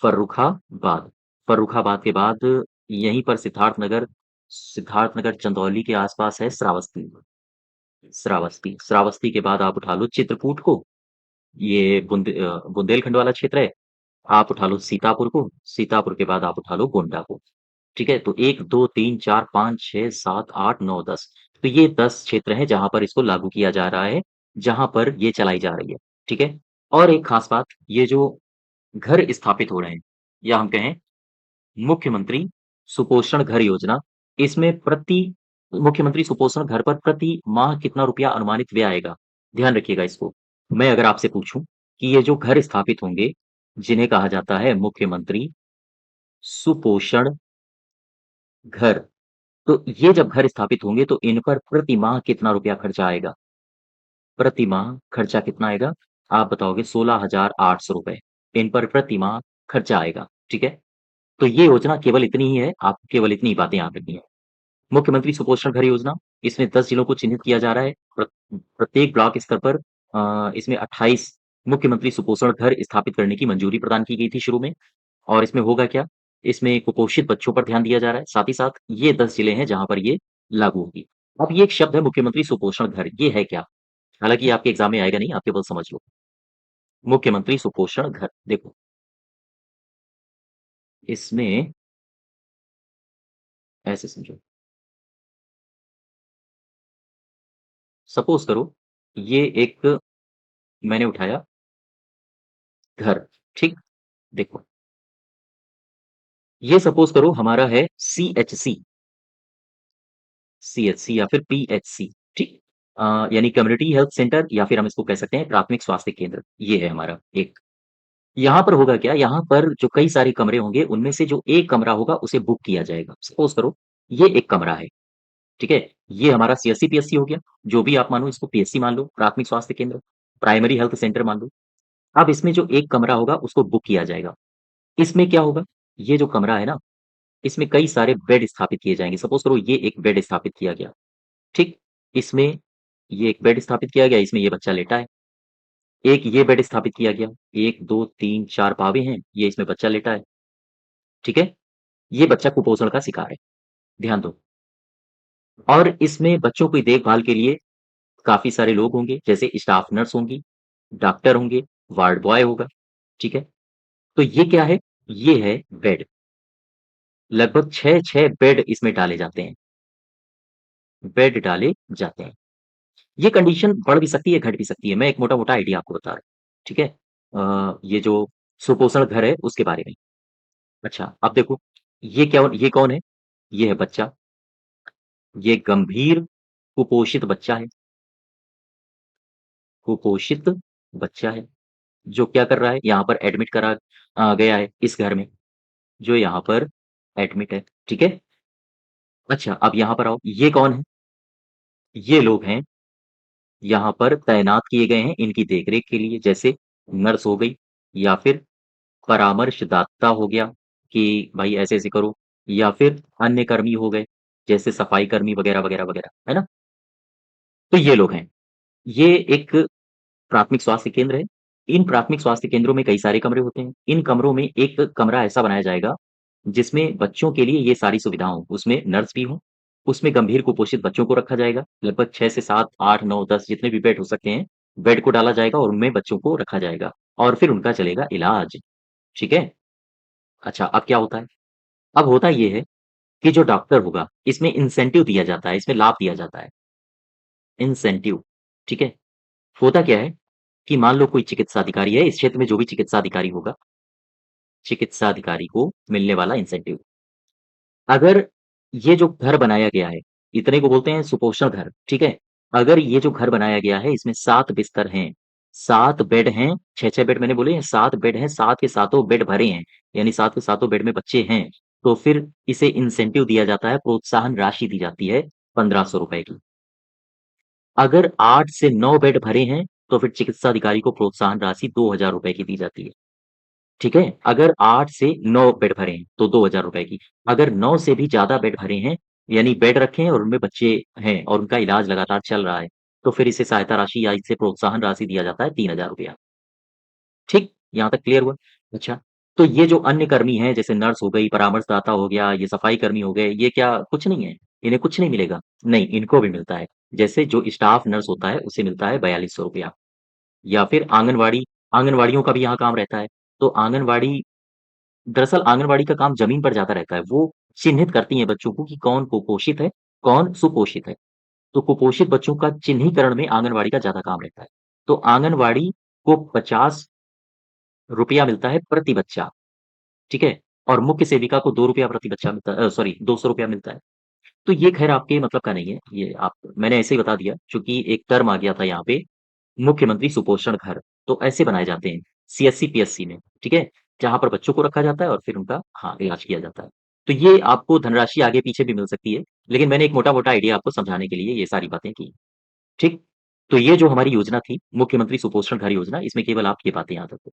फर्रुखाबाद, फर्रुखाबाद के बाद यहीं पर सिद्धार्थनगर, सिद्धार्थनगर चंदौली के आस-पास है श्रावस्ती, श्रावस्ती, श्रावस्ती के बाद आप उठा लो चित्रकूट को, ये बुंदेलखंड वाला क्षेत्र है। आप उठा लो सीतापुर को, सीतापुर के बाद आप उठा लो गोंडा को। ठीक है? तो 1, 2, 3, 4, 5, 6, 7, 8, 9, 10 तो ये 10 क्षेत्र हैं जहाँ पर इसको लागू किया जा रहा है, जहाँ पर ये चलाई जा रही है। ठीक है? और एक खास बात, ये जो घर स्थापित हो रहे हैं या हम कहें मुख्यमंत्री सुपोषण घर योजना, इसमें प्रति मुख्यमंत्री सुपोषण घर पर प्रति माह कितना रुपया अनुमानित व्यय आएगा? ध्यान रखिएगा इसको। मैं अगर आपसे पूछूँ कि ये जो घर स्थापित होंगे, जिन्हें कहा जाता है मुख्यमंत्री सुपोषण घर, तो ये जब घर स्थापित होंगे तो इन पर प्रति माह कितना रुपया खर्चा आएगा? प्रति माह खर्चा कितना आएगा? आप बताओगे 16,800 रुपए। इन पर प्रति माह खर्चा आएगा, ठीक है? तो ये योजना केवल इतनी ही है, आपको केवल इतनी ही बातें याद रखनी है। मुख्यमंत्री सुपोषण घर योजना, इसमें 10 जिलों को चिन्हित किया जा रहा है। प्रत्येक ब्लॉक स्तर पर इसमें 28 मुख्यमंत्री सुपोषण घर स्थापित करने की मंजूरी प्रदान की गई थी शुरू में और इसमें होगा क्या? इसमें कुपोषित बच्चों पर ध्यान दिया जा रहा है, साथ ही साथ ये 10 जिले हैं जहाँ पर ये लागू होगी। अब ये एक शब्द है मुख्यमंत्री सुपोषण घर, ये है क्या? हालाँकि ये आपके एग्ज़ाम में आएगा नहीं, आप केवल समझ लो। मुख्यमंत्री सुपोषण घर, देखो इसमें ऐसे समझो, सपोज़ करो ये एक मैंने उठाया घर, ठीक? देखो, ये सपोज़ करो हमारा है सीएचसी, सीएचसी या फिर पीएचसी, ठीक? यानी कम्युनिटी हेल्थ सेंटर या फिर हम इसको कह सकते हैं प्राथमिक स्वास्थ्य केंद्र, ये है हमारा एक। यहाँ पर होगा क्या, यहाँ पर जो कई सारे कमरे होंगे, उनमें से जो एक कमरा होगा, उसे बुक किया जाएगा। सपोज़ करो, ये एक कमरा है, ठीक है? ये हमारा सीएससी, पीएचसी हो गया, जो भी आप मानो, इसको पीएचसी मान लो, प्राथमिक स्वास्थ्य केंद्र, प्राइमरी हेल्थ सेंटर मान लो। अब इसमें जो एक कमरा होगा, उसको बुक किया जाएगा। इसमें क्या होगा, ये जो कमरा है ना, इसमें कई सारे बेड स्थापित किए जाएँगे। सपोज़ करो ये एक बेड स्थापित किया गया, ठीक? इसमें ये एक बेड स्थापित किया गया, इसमें ये बच्चा लेटा है। एक ये बेड स्थापित किया गया, 1, 2, 3, 4 पावे हैं, ये इसमें बच्चा लेटा है, ठीक है? ये बच्चा कुपोषण का शिकार है, ध्यान दो। और इसमें बच्चों की देखभाल के लिए काफ़ी सारे लोग होंगे, जैसे स्टाफ नर्स होंगी, डॉक्टर होंगे, वार्ड बॉय होगा, ठीक है? तो ये क्या है? ये है बेड। लगभग 6-6 बेड इसमें डाले जाते हैं, बेड डाले जाते हैं। ये कंडीशन बढ़ भी सकती है, घट भी सकती है। मैं एक मोटा-मोटा आइडिया आपको बता रहा हूँ, ठीक है? ये जो सुपोषण घर है, उसके बारे में। अच्छा, अब देखो, ये कौन है? ये है बच्चा, ये गंभीर कुपोषित बच्चा है, कुपोषित बच्चा है, जो क्या कर रहा है? यहाँ पर एडमिट गया है इस घर में, जो यहाँ पर एडमिट है, ठीक है? अच्छा, अब यहाँ पर आओ, ये कौन है? ये लोग हैं, यहाँ पर तैनात किए गए हैं इनकी देख-रेख के लिए, जैसे नर्स हो गई या फिर परामर्शदाता हो गया कि भाई ऐसे-ऐसे करो, या फिर अन्य कर्मी हो गए, जैसे सफाई कर्मी वगैरह, वगैरह, वगैरह, है ना? तो ये लोग हैं। ये एक प्राथमिक स्वास्थ्य केंद्र है। इन प्राथमिक स्वास्थ्य केंद्रों में कई सारे कमरे होते हैं। इन कमरों में एक कमरा ऐसा बनाया जाएगा, जिसमें बच्चों के लिए ये सारी सुविधा हो। उसमें नर्स भी हो, उसमें गंभीर कुपोषित बच्चों को रखा जाएगा। लगभग 6 से 7, 8, 9, 10 जितने भी बेड हो सकते हैं, बेड को डाला जाएगा और उनमें बच्चों को रखा जाएगा और फिर उनका चलेगा इलाज, ठीक है? अच्छा, अब क्या होता है? अब होता ये है कि जो डॉक्टर होगा, इसमें इंसेंटिव दिया जाता है, इसमें लाभ दिया जाता है, इंसेंटिव, ठीक है? होता क्या है कि मान लो कोई चिकित्सा अधिकारी है, इस क्षेत्र में जो भी चिकित्सा अधिकारी होगा, चिकित्सा अधिकारी को मिलने वाला इंसेंटिव। अगर ये जो घर बनाया गया है, इतने को बोलते हैं सुपोषण घर, ठीक है? अगर ये जो घर बनाया गया है, इसमें 7 बिस्तर हैं, 7 बेड हैं, 6-6 बेड मैंने बोले हैं, 7 बेड हैं, 7 के सातों बेड भरे हैं, यानी 7 के सातों बेड में बच्चे हैं, तो फिर इसे इंसेंटिव दिया जाता है, प्रोत्साहन राशि दी जाती है ₹1500 की। अगर 8 से 9 बेड भरे हैं, तो फिर चिकित्सा अधिकारी को प्रोत्साहन राशि ₹2000 की दी जाती है। ठीक है? अगर 8 से 9 बेड भरे हैं, तो ₹2000 की। अगर 9 से भी ज़्यादा बेड भरे हैं, यानी बेड रखे हैं और उनमें बच्चे हैं और उनका इलाज लगातार चल रहा है, तो फिर इसे सहायता राशि या इसे प्रोत्साहन राशि दिया जाता है ₹3000। ठीक? यहाँ तक क्लियर हुआ? अच्छा, तो ये जो अन्य कर्मी हैं, जैसे नर्स हो गई, परामर्शदाता हो गया, ये सफाई कर्मी हो गए, ये क्या कुछ नहीं है? इन्हें कुछ नहीं मिलेगा? नहीं, इनको भी मिलता है। जैसे जो स्टाफ नर्स होता है, उसे मिलता है ₹4200, या फिर आंगनवाड़ियों का भी यहाँ काम रहता है। तो दरअसल आंगनवाड़ी का काम ज़मीन पर ज़्यादा रहता है। वो चिन्हित करती हैं बच्चों को कि कौन कुपोषित है, कौन सुपोषित है। तो कुपोषित बच्चों का चिन्हीकरण में आंगनवाड़ी का ज़्यादा काम रहता है। तो आंगनवाड़ी को ₹50 मिलता है प्रति बच्चा, ठीक है? और मुख्य सेविका को ₹2 प्रति बच्चा सॉरी ₹200 मिलता है। तो ये ख़ैर आपके मतलब का नहीं है, ये आप मैंने ऐसे ही बता दिया चूँकि एक टर्म आ गया था यहाँ पे, मुख्यमंत्री सुपोषण घर, तो ऐसे बनाए जाते हैं सीएससी, पीएससी में, ठीक है? जहाँ पर बच्चों को रखा जाता है और फिर उनका हाँ, इलाज किया जाता है। तो ये आपको धनराशि आगे-पीछे भी मिल सकती है, लेकिन मैंने एक मोटा-मोटा आइडिया आपको समझाने के लिए ये सारी बातें की, ठीक? तो ये जो हमारी योजना थी, मुख्यमंत्री सुपोषण घर योजना, इसमें केवल आप ये बातें याद रखो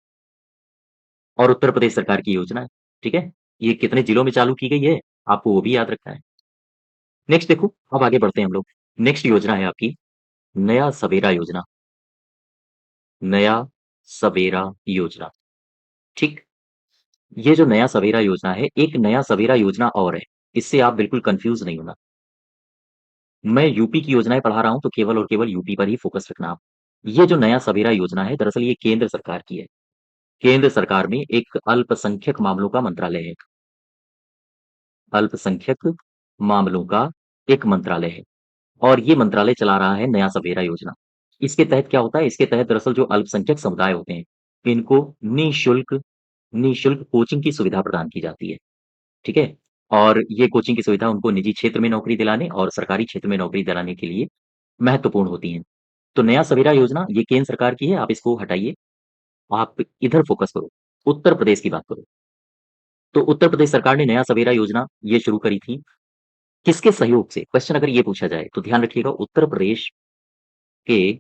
और उत्तर प्रदेश सरकार की योजना है, ठीक है? ये कितने जिलों में चालू की गई है, आपको वो भी याद रखना है। नेक्स्ट देखो, अब आगे बढ़ते हैं हम लोग। नेक्स्ट योजना है आपकी नया सवेरा योजना, नया सवेरा योजना, ठीक? ये जो नया सवेरा योजना है, एक नया सवेरा योजना और है। इससे आप बिल्कुल कन्फ्यूज़ नहीं होना। मैं यूपी की योजनाएँ पढ़ा रहा हूँ, तो केवल और केवल यूपी पर ही फ़ोकस रखना आप। ये जो नया सवेरा योजना है, दरअसल ये केंद्र सरकार की है। केंद्र सरकार में एक अल्पसंख्यक मामलों का मंत्रालय है। अल्पसंख्यक मामलों का एक मंत्रालय है और ये मंत्रालय चला रहा है नया सवेरा योजना। इसके तहत क्या होता है? इसके तहत दरअसल जो अल्पसंख्यक समुदाय होते हैं, इनको निःशुल्क निःशुल्क कोचिंग की सुविधा प्रदान की जाती है। ठीक है? और ये कोचिंग की सुविधा उनको निजी क्षेत्र में नौकरी दिलाने और सरकारी क्षेत्र में नौकरी दिलाने के लिए महत्वपूर्ण होती हैं। तो नया सवेरा योजना ये केंद्र सरकार की है, आप इसको हटाइए, आप इधर फ़ोकस करो, उत्तर प्रदेश की बात करो। तो उत्तर प्रदेश सरकार ने नया सवेरा योजना ये शुरू करी थी, किसके सहयोग से? क्वेश्चन अगर ये पूछा जाए, तो ध्यान रखिएगा उत्तर प्रदेश के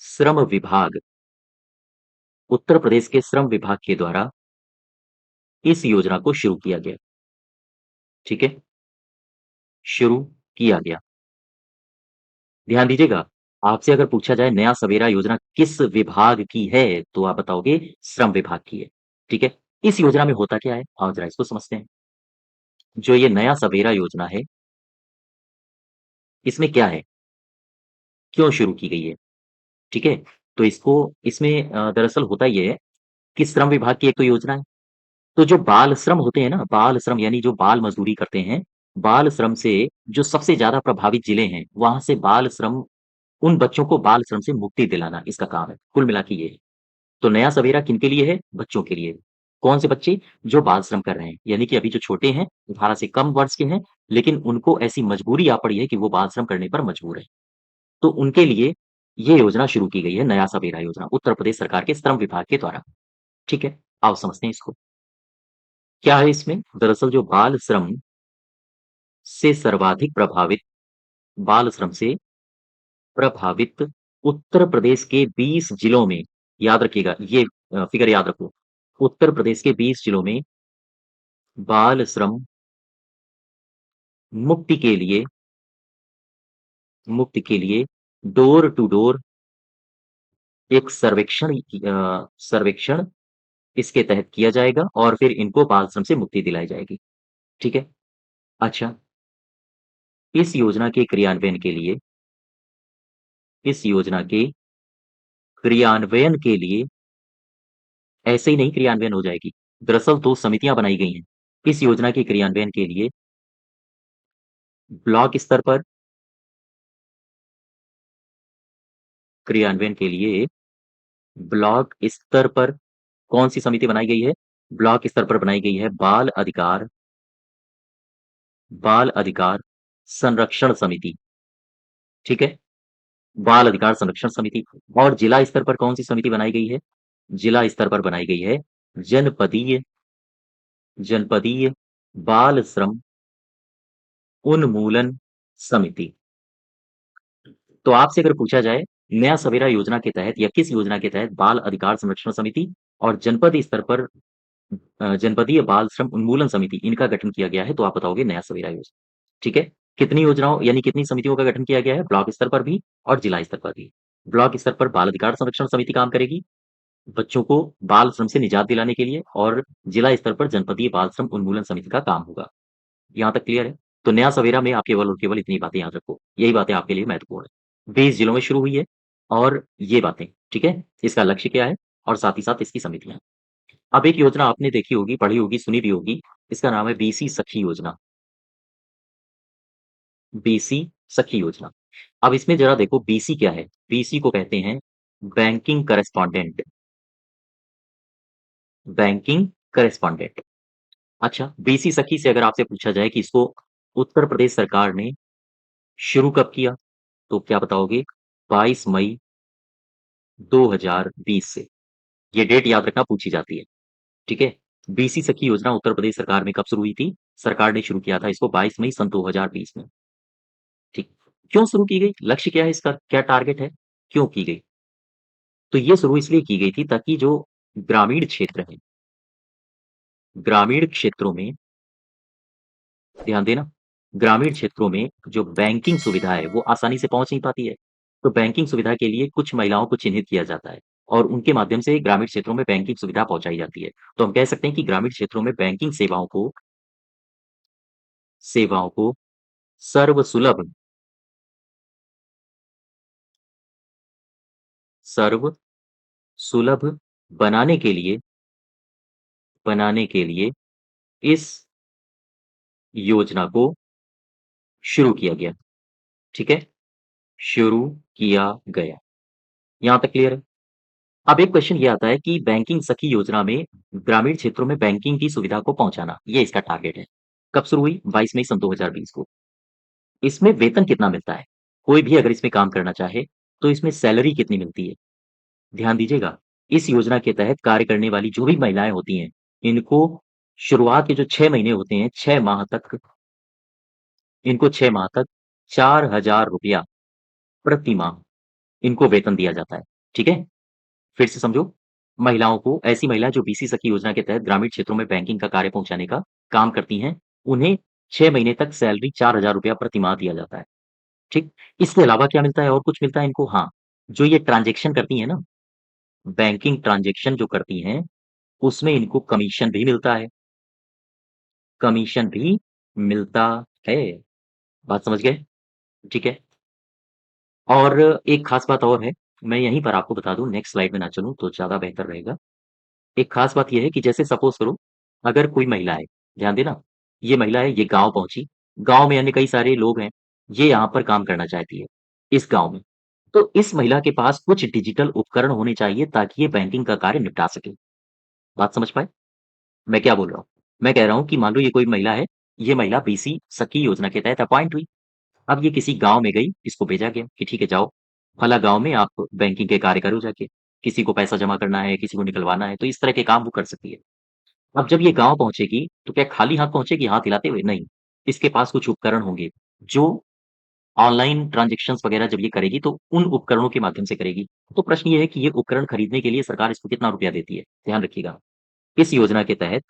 श्रम विभाग उत्तर प्रदेश के श्रम विभाग के द्वारा इस योजना को शुरू किया गया, ठीक है? शुरू किया गया। ध्यान दीजिएगा, आपसे अगर पूछा जाए नया सवेरा योजना किस विभाग की है, तो आप बताओगे श्रम विभाग की है, ठीक है? इस योजना में होता क्या है? आओ ज़रा इसको समझते हैं। जो ये नया सवेरा योजना है, इसमें क्या है? क्यों शुरू की गई है? ठीक है? तो इसमें दरअसल होता ये है कि श्रम विभाग की एक तो योजना है। तो जो बाल श्रम होते हैं ना, बाल श्रम यानी जो बाल मज़दूरी करते हैं, बाल श्रम से जो सबसे ज़्यादा प्रभावित जिले हैं, वहाँ से बाल श्रम उन बच्चों को बाल श्रम से मुक्ति दिलाना इसका काम है। कुल मिला के ये है। तो नया सवेरा किनके लिए है? बच्चों के लिए। कौन से बच्चे? जो बाल श्रम कर रहे हैं, यानी कि अभी जो छोटे हैं, 18 से कम वर्ष के हैं, लेकिन उनको ऐसी मजबूरी आ पड़ी है कि वो बाल श्रम करने पर मजबूर हैं। तो उनके लिए ये योजना शुरू की गई है, नया सवेरा योजना, उत्तर प्रदेश सरकार के श्रम विभाग के द्वारा। ठीक है? आओ समझते हैं इसको। क्या है इसमें? दरअसल जो बाल श्रम से सर्वाधिक प्रभावित बाल श्रम से प्रभावित उत्तर प्रदेश के 20 जिलों में, याद रखिएगा ये फिगर याद रखो। उत्तर प्रदेश के 20 जिलों में बाल श्रम मुक्ति के लिए डोर टू डोर एक सर्वेक्षण इसके तहत किया जाएगा और फिर इनको बाल श्रम से मुक्ति दिलाई जाएगी। ठीक है? अच्छा, इस योजना के क्रियान्वयन के लिए इस योजना के क्रियान्वयन के लिए ऐसे ही नहीं क्रियान्वयन हो जाएगी। दरअसल 2 समितियाँ बनाई गई हैं। इस योजना के ब्लॉक स्तर पर क्रियान्वयन के लिए ब्लॉक स्तर पर कौन-सी समिति बनाई गई है? ब्लॉक स्तर पर बनाई गई है बाल अधिकार संरक्षण समिति। ठीक है? बाल अधिकार संरक्षण समिति। और जिला स्तर पर कौन-सी समिति बनाई गई है? जिला स्तर पर बनाई गई है जनपदीय जनपदीय बाल श्रम उन्मूलन समिति। तो आपसे अगर पूछा जाए, नया सवेरा योजना के तहत या किस योजना के तहत बाल अधिकार संरक्षण समिति और जनपद स्तर पर जनपदीय बाल श्रम उन्मूलन समिति इनका गठन किया गया है, तो आप बताओगे नया सवेरा योजना। ठीक है? कितनी योजनाओं यानी कितनी समितियों का गठन किया गया है? ब्लॉक स्तर पर भी और जिला स्तर पर भी। ब्लॉक स्तर पर बाल अधिकार संरक्षण समिति काम करेगी, बच्चों को बाल श्रम से निजात दिलाने के लिए, और जिला स्तर पर जनपदीय बाल श्रम उन्मूलन समिति का काम होगा। यहाँ तक क्लियर है? तो नया सवेरा में आप केवल और केवल इतनी बातें याद रखो। यही बातें आपके लिए महत्वपूर्ण है। 20 जिलों में शुरू हुई है और ये बातें, ठीक है? इसका लक्ष्य क्या है और साथ ही साथ इसकी समितियाँ। अब एक योजना आपने देखी होगी, पढ़ी होगी, सुनी भी होगी, इसका नाम है बीसी सखी योजना। बीसी सखी योजना। अब इसमें ज़रा देखो बीसी क्या है? बीसी को कहते हैं बैंकिंग करेस्पॉन्डेंट। Banking correspondent. अच्छा, बीसी सखी से अगर आपसे पूछा जाए कि इसको उत्तर प्रदेश सरकार ने शुरू कब किया? तो क्या बताओगे? 22 मई 2020 से। ये डेट याद रखना पूछी जाती है, ठीक है? बीसी सखी योजना उत्तर प्रदेश सरकार में कब शुरू हुई थी? सरकार ने शुरू किया था इसको 22 मई सन 2020 में, ठीक। क्यों शुरू की गई? लक्ष्य क्या है इसका? क्या टारगेट है? क्यों की गई? तो ये शुरू इसलिए की गई थी ताकि जो ग्रामीण क्षेत्र हैं, ग्रामीण क्षेत्रों में ध्यान देना, ग्रामीण क्षेत्रों में जो बैंकिंग सुविधा है, वो आसानी से पहुँच नहीं पाती है। तो बैंकिंग सुविधा के लिए कुछ महिलाओं को चिन्हित किया जाता है और उनके माध्यम से ग्रामीण क्षेत्रों में बैंकिंग सुविधा पहुँचाई जाती है। तो हम कह सकते हैं कि ग्रामीण क्षेत्रों में बैंकिंग सेवाओं को सर्वसुलभ सर्वसुलभ बनाने के लिए इस योजना को शुरू किया गया, ठीक है? शुरू किया गया। यहाँ तक क्लियर है? अब एक क्वेश्चन ये आता है कि बैंकिंग सखी योजना में ग्रामीण क्षेत्रों में बैंकिंग की सुविधा को पहुँचाना, ये इसका टारगेट है। कब शुरू हुई? 22 मई सन 2020 को। इसमें वेतन कितना मिलता है? कोई भी अगर इसमें काम करना चाहे, तो इसमें सैलरी कितनी मिलती है? ध्यान दीजिएगा, इस योजना के तहत कार्य करने वाली जो भी महिलाएँ होती हैं, इनको शुरुआत के जो 6 महीने होते हैं, 6 माह तक ₹4000 प्रति माह इनको वेतन दिया जाता है, ठीक है? फिर से समझो, महिलाओं को, ऐसी महिलाएँ जो बीसी सखी योजना के तहत ग्रामीण क्षेत्रों में बैंकिंग का कार्य पहुँचाने का काम करती हैं, उन्हें 6 महीने तक सैलरी ₹4000 प्रति माह दिया जाता है, ठीक? इसके अलावा क्या मिलता है, और कुछ मिलता है इनको? हाँ, जो ये ट्रांज़ैक्शन करती हैं ना, बैंकिंग ट्रांज़ैक्शन जो करती हैं, उसमें इनको कमीशन भी मिलता है। कमीशन भी मिलता है। बात समझ गए? ठीक है। और एक खास बात और है, मैं यहीं पर आपको बता दूं, नेक्स्ट स्लाइड में ना चलूं तो ज्यादा बेहतर रहेगा। एक खास बात यह है कि जैसे सपोज करो, अगर कोई महिला है, ध्यान देना, ये महिला है, ये गांव पहुंची, गांव में अन्य कई सारे लोग हैं, ये यहाँ पर काम करना चाहती है इस गांव में। तो इस महिला के पास कुछ डिजिटल उपकरण होने चाहिए ताकि ये बैंकिंग का कार्य निपटा सके। बात समझ पाए मैं क्या बोल रहा हूँ? मैं कह रहा हूँ कि मान लो ये कोई महिला है, ये महिला बीसी सखी योजना के तहत अपॉइंट हुई। अब ये किसी गांव में गई, इसको भेजा गया कि ठीक है जाओ, फला गांव में आप बैंकिंग के कार्य करो जाके, किसी को पैसा जमा करना है, किसी को निकलवाना है, तो इस तरह के काम वो कर सकती है। अब जब ये गांव पहुंचेगी तो क्या खाली हाथ पहुंचेगी, हाथ हिलाते हुए? नहीं, इसके पास कुछ उपकरण होंगे जो ऑनलाइन ट्रांजेक्शन्स वगैरह जब ये करेगी तो उन उपकरणों के माध्यम से करेगी। तो प्रश्न ये है कि ये उपकरण खरीदने के लिए सरकार इसको कितना रुपया देती है? ध्यान रखिएगा, इस योजना के तहत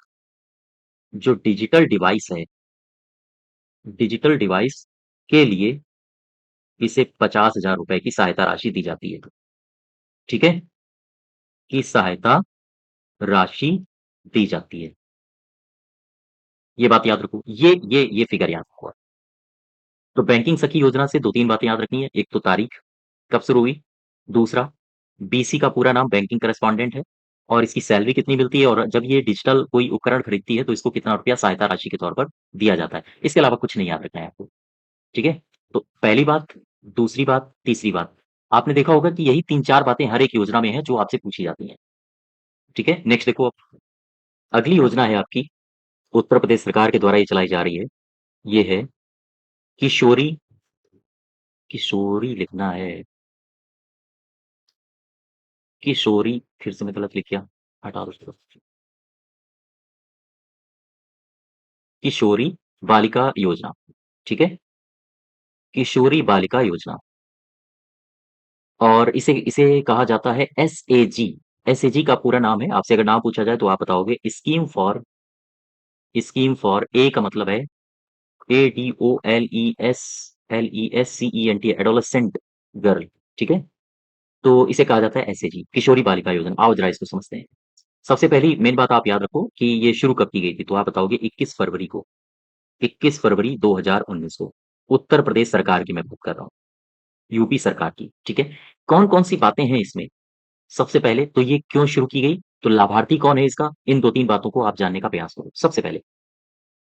जो डिजिटल डिवाइस के लिए इसे 50,000 रुपए की सहायता राशि दी जाती है। ठीक है, की सहायता राशि दी जाती है। ये बात याद रखो, ये फिगर याद रखो। तो बैंकिंग सखी योजना से 2-3 बातें याद रखनी है। एक तो तारीख, कब शुरू हुई? दूसरा, बीसी का पूरा नाम बैंकिंग करेस्पॉन्डेंट है, और इसकी सैलरी कितनी मिलती है, और जब ये डिजिटल कोई उपकरण खरीदती है तो इसको कितना रुपया सहायता राशि के तौर पर दिया जाता है। इसके अलावा कुछ नहीं याद रखना है आपको। ठीक है? तो पहली बात, दूसरी बात, तीसरी बात। आपने देखा होगा कि यही 3-4 बातें हर एक योजना में हैं जो आपसे पूछी जाती हैं। ठीक है? नेक्स्ट देखो आप। अगली योजना है आपकी, उत्तर प्रदेश सरकार के द्वारा ये चलाई जा रही है। ये है किशोरी किशोरी लिखना है, किशोरी, फिर से मैं गलत लिख गया, हटा दो उसको। किशोरी बालिका योजना। ठीक है? किशोरी बालिका योजना। और इसे इसे कहा जाता है एसएजी। एसएजी का पूरा नाम है, आपसे अगर नाम पूछा जाए तो आप बताओगे स्कीम फॉर ए का मतलब है ADOLESCENT, एडोलेसेंट गर्ल। ठीक है? तो इसे कहा जाता है एसएजी, किशोरी बालिका योजना। आओ जरा इसको समझते हैं। सबसे पहली मेन बात आप याद रखो कि ये शुरू कब की गई थी, तो आप बताओगे 21 फरवरी को, 21 फरवरी 2019 को। उत्तर प्रदेश सरकार की मैं बात कर रहा हूँ, यूपी सरकार की। ठीक है? कौन-कौन सी बातें हैं इसमें? सबसे पहले तो ये क्यों शुरू की गई? तो लाभार्थी कौन है इसका? इन 2-3 बातों को आप जानने का प्रयास करो। सबसे पहले,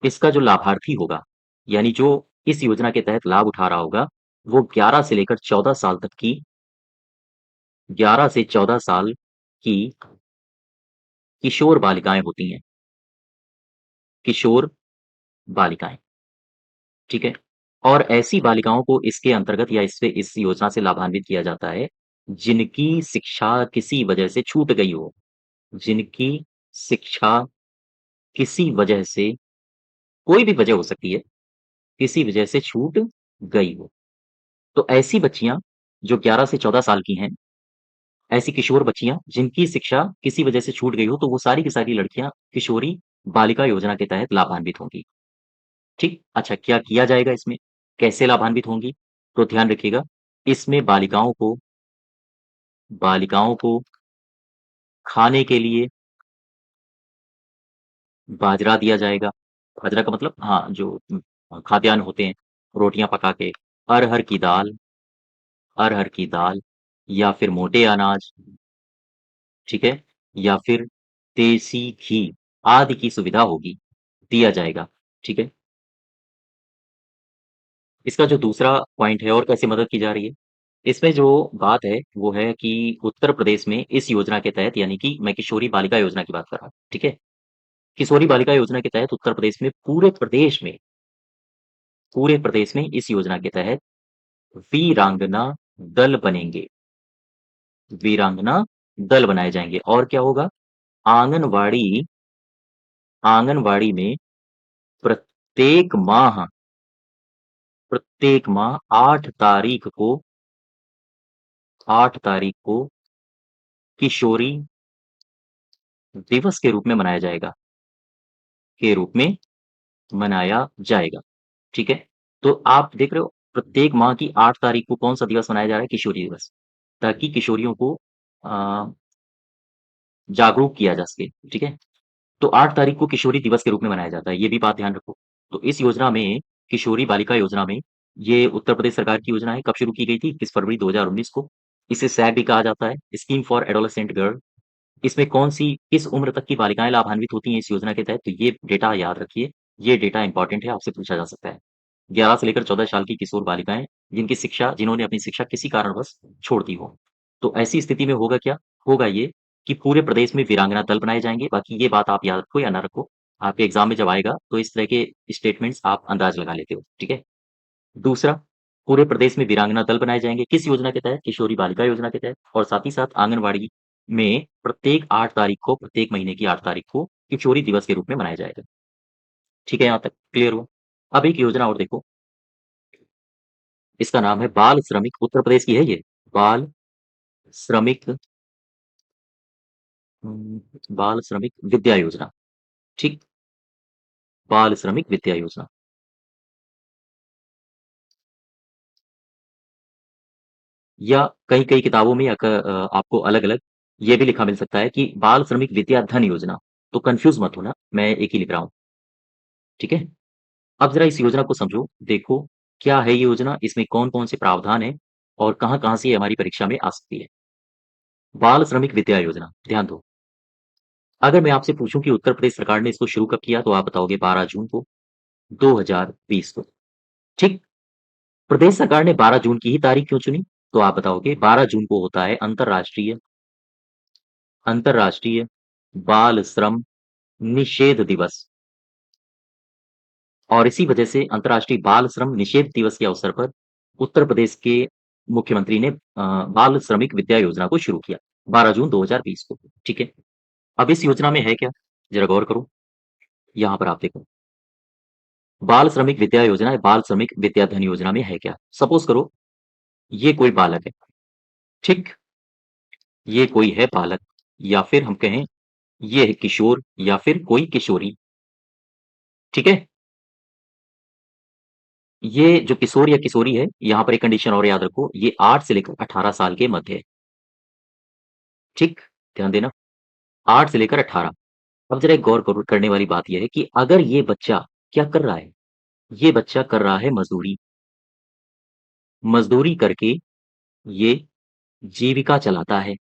इसका जो लाभार्थी होगा, यानी जो इस योजना के तहत लाभ उठा रहा होगा, वो 11 से लेकर 14 साल तक की 11 से 14 साल की किशोर बालिकाएँ होती हैं, किशोर बालिकाएँ। ठीक है? और ऐसी बालिकाओं को इसके अंतर्गत या इस योजना से लाभान्वित किया जाता है, जिनकी शिक्षा किसी वजह से छूट गई हो, जिनकी शिक्षा किसी वजह से, कोई भी वजह हो सकती है, किसी वजह से छूट गई हो। तो ऐसी बच्चियाँ जो 11 से 14 साल की हैं, ऐसी किशोर बच्चियाँ जिनकी शिक्षा किसी वजह से छूट गई हो, तो वो सारी की सारी लड़कियाँ किशोरी बालिका योजना के तहत लाभान्वित होंगी। ठीक? अच्छा, क्या किया जाएगा इसमें? कैसे लाभान्वित होंगी? तो ध्यान रखिएगा, इसमें बालिकाओं को खाने के लिए बाजरा दिया जाएगा। बाजरा का मतलब, हाँ, जो खाद्यान्न होते हैं, रोटियाँ पका के, अरहर की दाल अरहर की दाल या फिर मोटे अनाज, ठीक है? या फिर देसी घी आदि की सुविधा होगी, दिया जाएगा। ठीक है? इसका जो दूसरा पॉइंट है और कैसे मदद की जा रही है, इसमें जो बात है वो है कि उत्तर प्रदेश में इस योजना के तहत, यानी कि मैं किशोरी बालिका योजना की बात कर रहा हूँ, ठीक है? किशोरी बालिका योजना के तहत उत्तर प्रदेश में, पूरे प्रदेश में इस योजना के तहत वीरांगना दल बनेंगे, वीरांगना दल बनाए जाएँगे। और क्या होगा? आंगनवाड़ी आंगनवाड़ी में प्रत्येक माह प्रत्येक माह 8 तारीख को किशोरी दिवस के रूप में मनाया जाएगा, मनाया जाएगा। ठीक है? तो आप देख रहे हो, प्रत्येक माह की 8 तारीख को कौन-सा दिवस मनाया जा रहा है? किशोरी दिवस। ताकि किशोरियों को अ, जागरूक किया जा सके। ठीक है? तो 8 तारीख को किशोरी दिवस के रूप में मनाया जाता है, ये भी बात ध्यान रखो। तो इस योजना में किशोरी बालिका योजना में ये उत्तर प्रदेश सरकार की योजना है। कब शुरू की गई थी? 21 फरवरी 2019 को। इसे सैग भी कहा जाता है, स्कीम फॉर एडोलेसेंट गर्ल। इसमें कौन-सी किस उम्र तक की बालिकाएँ लाभान्वित होती हैं इस योजना के तहत? तो ये डेटा याद रखिए, ये डेटा इम्पोर्टेंट है, आपसे पूछा जा सकता है। 11 से लेकर 14 साल की किशोर बालिकाएँ जिन्होंने अपनी शिक्षा किसी कारणवश छोड़ दी हो। तो ऐसी स्थिति में होगा क्या? होगा ये कि पूरे प्रदेश में वीरांगना दल बनाए जाएँगे। बाकी ये बात आप याद रखो या ना रखो, आपके एग्ज़ाम में जब आएगा तो इस तरह के स्टेटमेंट्स आप अंदाज़ लगा लेते हो, ठीक है? दूसरा, पूरे प्रदेश में वीरांगना दल बनाए जाएँगे, किस योजना के तहत? किशोरी बालिका योजना के तहत और साथ ही साथ आंगनवाड़ी में प्रत्येक महीने की 8 तारीख को किशोरी दिवस के रूप में मनाया जाएगा। ठीक है, यहाँ तक क्लियर हुआ? अब एक योजना और देखो, इसका नाम है बाल श्रमिक, उत्तर प्रदेश की है ये, बाल श्रमिक बाल श्रमिक विद्या योजना, ठीक? बाल श्रमिक विद्या योजना। या कई-कई किताबों में आपको अलग-अलग ये भी लिखा मिल सकता है कि बाल श्रमिक विद्या धन योजना। तो कन्फ्यूज़ मत होना, मैं एक ही लिख रहा हूँ, ठीक है? अब ज़रा इस योजना को समझो, देखो क्या है ये योजना, इसमें कौन-कौन से प्रावधान हैं और कहाँ-कहाँ से ये हमारी परीक्षा में आ सकती है। बाल श्रमिक विद्या योजना, ध्यान दो। अगर मैं आपसे पूछूँ कि उत्तर प्रदेश सरकार ने इसको शुरू कब किया तो आप बताओगे 12 जून को, 2020 को, ठीक? प्रदेश सरकार ने 12 जून की ही तारीख क्यों चुनी? तो आप बताओगे 12 जून को होता है अंतर्राष्ट्रीय बाल श्रम निषेध दिवस। और इसी वजह से अंतर्राष्ट्रीय बाल श्रम निषेध दिवस के अवसर पर उत्तर प्रदेश के मुख्यमंत्री ने बाल श्रमिक विद्या योजना को शुरू किया 12 जून 2020 को, ठीक है? अब इस योजना में है क्या? जरा गौर करो, यहाँ पर आप देखो। बाल श्रमिक विद्या योजना या बाल श्रमिक विद्या धन योजना में है क्या? सपोज़ करो ये कोई बालक है, ठीक? ये कोई है बालक या फिर हम कहें ये है किशोर या फिर कोई किशोरी, ठीक है? ये जो किशोर या किशोरी है, यहाँ पर एक कंडीशन और याद रखो, ये 8 से लेकर 18 साल के मध्य है, ठीक? ध्यान देना, 8 से लेकर 18। अब ज़रा एक गौर करो करने वाली बात ये है कि अगर ये बच्चा क्या कर रहा है? ये बच्चा कर रहा है मज़दूरी। मज़दूरी करके ये जीविका चलाता है,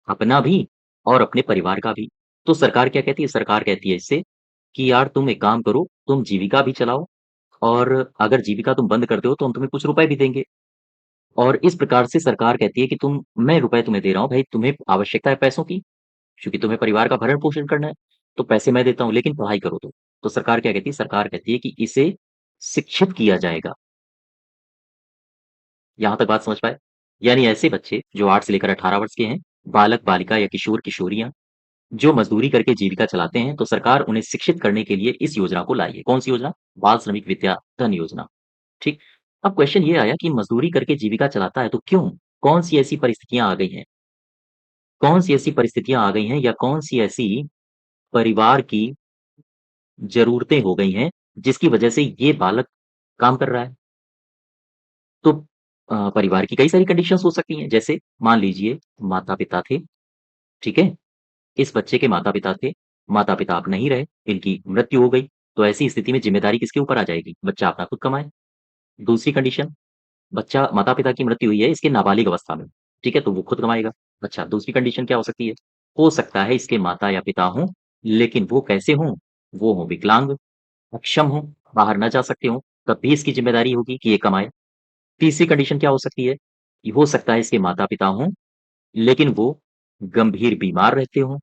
अपना भी और अपने परिवार का भी। तो सरकार क्या कहती है? सरकार कहती है इससे कि यार तुम एक काम करो, तुम जीविका भी चलाओ और अगर जीविका तुम बंद कर दो तो हम तुम्हें कुछ रुपए भी देंगे। और इस प्रकार से सरकार कहती है कि मैं रुपए तुम्हें दे रहा हूँ भाई, तुम्हें आवश्यकता है पैसों की, क्योंकि तुम्हें परिवार का भरण-पोषण करना है, तो पैसे मैं देता हूँ, लेकिन पढ़ाई करो तुम। तो सरकार क्या कहती है? सरकार कहती है कि इसे शिक्षित किया जाएगा। यहाँ तक बात समझ पाए? यानी ऐसे बच्चे जो 8 से लेकर 18 वर्ष के हैं, बालक-बालिका या किशोर-किशोरियाँ, जो मज़दूरी करके जीविका चलाते हैं, तो सरकार उन्हें शिक्षित करने के लिए इस योजना को लाई है। कौन-सी योजना? बाल श्रमिक विद्या धन योजना, ठीक? अब क्वेश्चन ये आया कि मज़दूरी करके जीविका चलाता है, तो क्यों? कौन-सी ऐसी परिस्थितियाँ आ गई हैं? कौन-सी ऐसी परिस्थितियाँ आ गई हैं या कौन-सी ऐसी परिवार की ज़रूरतें हो गई हैं, जिसकी वजह से ये बालक काम कर रहा है? तो परिवार की कई सारी कंडीशंस हो सकती हैं, जैसे मान लीजिए माता-पिता थे, ठीक है? इस बच्चे के माता-पिता थे, माता-पिता अब नहीं रहे, इनकी मृत्यु हो गई, तो ऐसी स्थिति में ज़िम्मेदारी किसके ऊपर आ जाएगी? बच्चा अपना खुद कमाए। दूसरी कंडीशन, बच्चा माता-पिता की मृत्यु हुई है इसके नाबालिग अवस्था में, ठीक है? तो वो खुद कमाएगा। अच्छा, दूसरी कंडीशन क्या हो सकती है? हो सकता है इसके माता या पिता हों, लेकिन वो कैसे हों? वो हों विकलांग, अक्षम हों, बाहर ना जा सकते हों, तब भी इसकी ज़िम्मेदारी होगी कि ये कमाए। तीसरी कंडीशन क्या हो सकती है? ये हो सकता है इसके माता-पिता हों, लेकिन वो गंभीर बीमार रहते हों,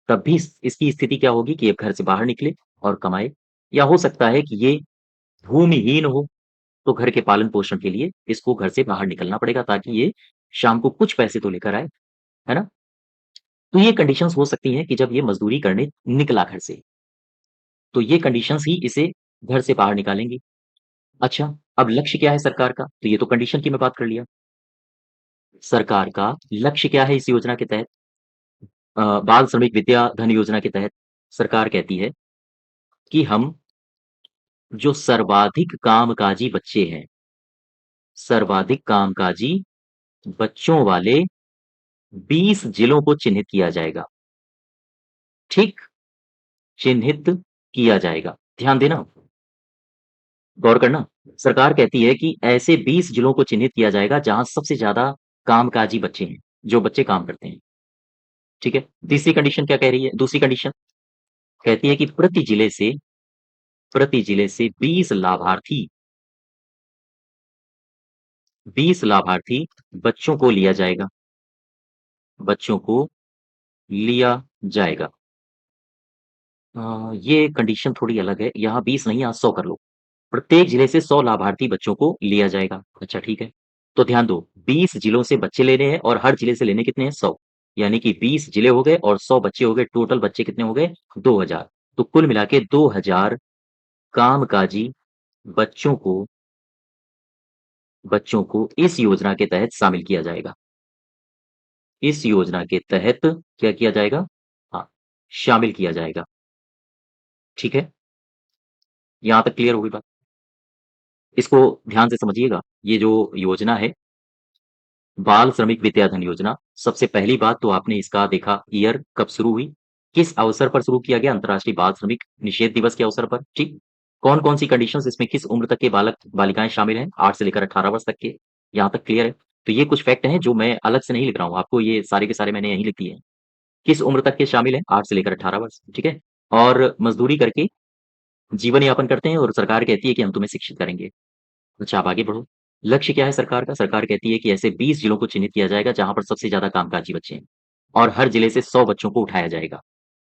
तब भी इस इसकी स्थिति क्या होगी कि ये घर से बाहर निकले और कमाए। या हो सकता है कि ये भूमिहीन हो, तो घर के पालन-पोषण के लिए इसको घर से बाहर निकलना पड़ेगा ताकि ये शाम को कुछ पैसे तो लेकर आए, है ना? तो ये कंडीशंस हो सकती हैं कि जब ये मज़दूरी करने निकला घर से, तो ये कंडीशंस ही इसे घर से बाहर निकालेंगी। अच्छा, अब लक्ष्य क्या है सरकार का? तो ये तो कंडीशन की मैं बात कर लिया। सरकार का लक्ष्य क्या है इस योजना के तहत? बाल श्रमिक विद्या धन योजना के तहत सरकार कहती है कि हम जो सर्वाधिक कामकाजी बच्चे हैं, सर्वाधिक कामकाजी बच्चों वाले 20 जिलों को चिन्हित किया जाएगा, ठीक? चिन्हित किया जाएगा। ध्यान देना, गौर करना। सरकार कहती है कि ऐसे 20 जिलों को चिन्हित किया जाएगा जहाँ सबसे ज़्यादा कामकाजी बच्चे हैं, जो बच्चे काम करते हैं, ठीक है? तीसरी कंडीशन क्या कह रही है? दूसरी कंडीशन कहती है कि प्रति जिले से 20 लाभार्थी बच्चों को लिया जाएगा, बच्चों को लिया जाएगा। ये कंडीशन थोड़ी अलग है, यहाँ 20 नहीं, यहाँ 100 कर लो। प्रत्येक जिले से 100 लाभार्थी बच्चों को लिया जाएगा। अच्छा ठीक है। तो ध्यान दो, 20 जिलों से बच्चे लेने हैं और हर जिले से लेने कितने हैं? 100। यानी कि 20 जिले हो गए और 100 बच्चे हो गए, टोटल बच्चे कितने हो गए? 2000। तो कुल मिला के 2000 कामकाजी बच्चों को इस योजना के तहत शामिल किया जाएगा। इस योजना के तहत क्या किया जाएगा? हाँ, शामिल किया जाएगा। ठीक है? यहाँ तक क्लियर होगी बात? इसको ध्यान से समझिएगा। ये जो योजना है, बाल श्रमिक विद्याधन योजना, सबसे पहली बात तो आपने इसका देखा ईयर कब शुरू हुई, किस अवसर पर शुरू किया गया? अंतर्राष्ट्रीय बाल श्रमिक निषेध दिवस के अवसर पर, ठीक? कौन-कौन सी कंडीशंस इसमें किस उम्र तक के बालक-बालिकाएँ शामिल हैं? 8 से लेकर 18 वर्ष तक के, यहाँ तक क्लियर है? तो ये कुछ फैक्ट हैं जो मैं अलग से नहीं लिख रहा हूँ, आपको ये सारे के सारे मैंने यहीं लिख दिए हैं। किस उम्र तक के शामिल हैं? 8 से लेकर 18 वर्ष, ठीक है? और मज़दूरी करके जीवन यापन करते हैं और सरकार कहती है कि हम तुम्हें शिक्षित करेंगे। अच्छा, आप आगे बढ़ो। लक्ष्य क्या है सरकार का? सरकार कहती है कि ऐसे 20 जिलों को चिन्हित किया जाएगा जहाँ पर सबसे ज़्यादा कामकाजी बच्चे हैं और हर जिले से 100 बच्चों को उठाया जाएगा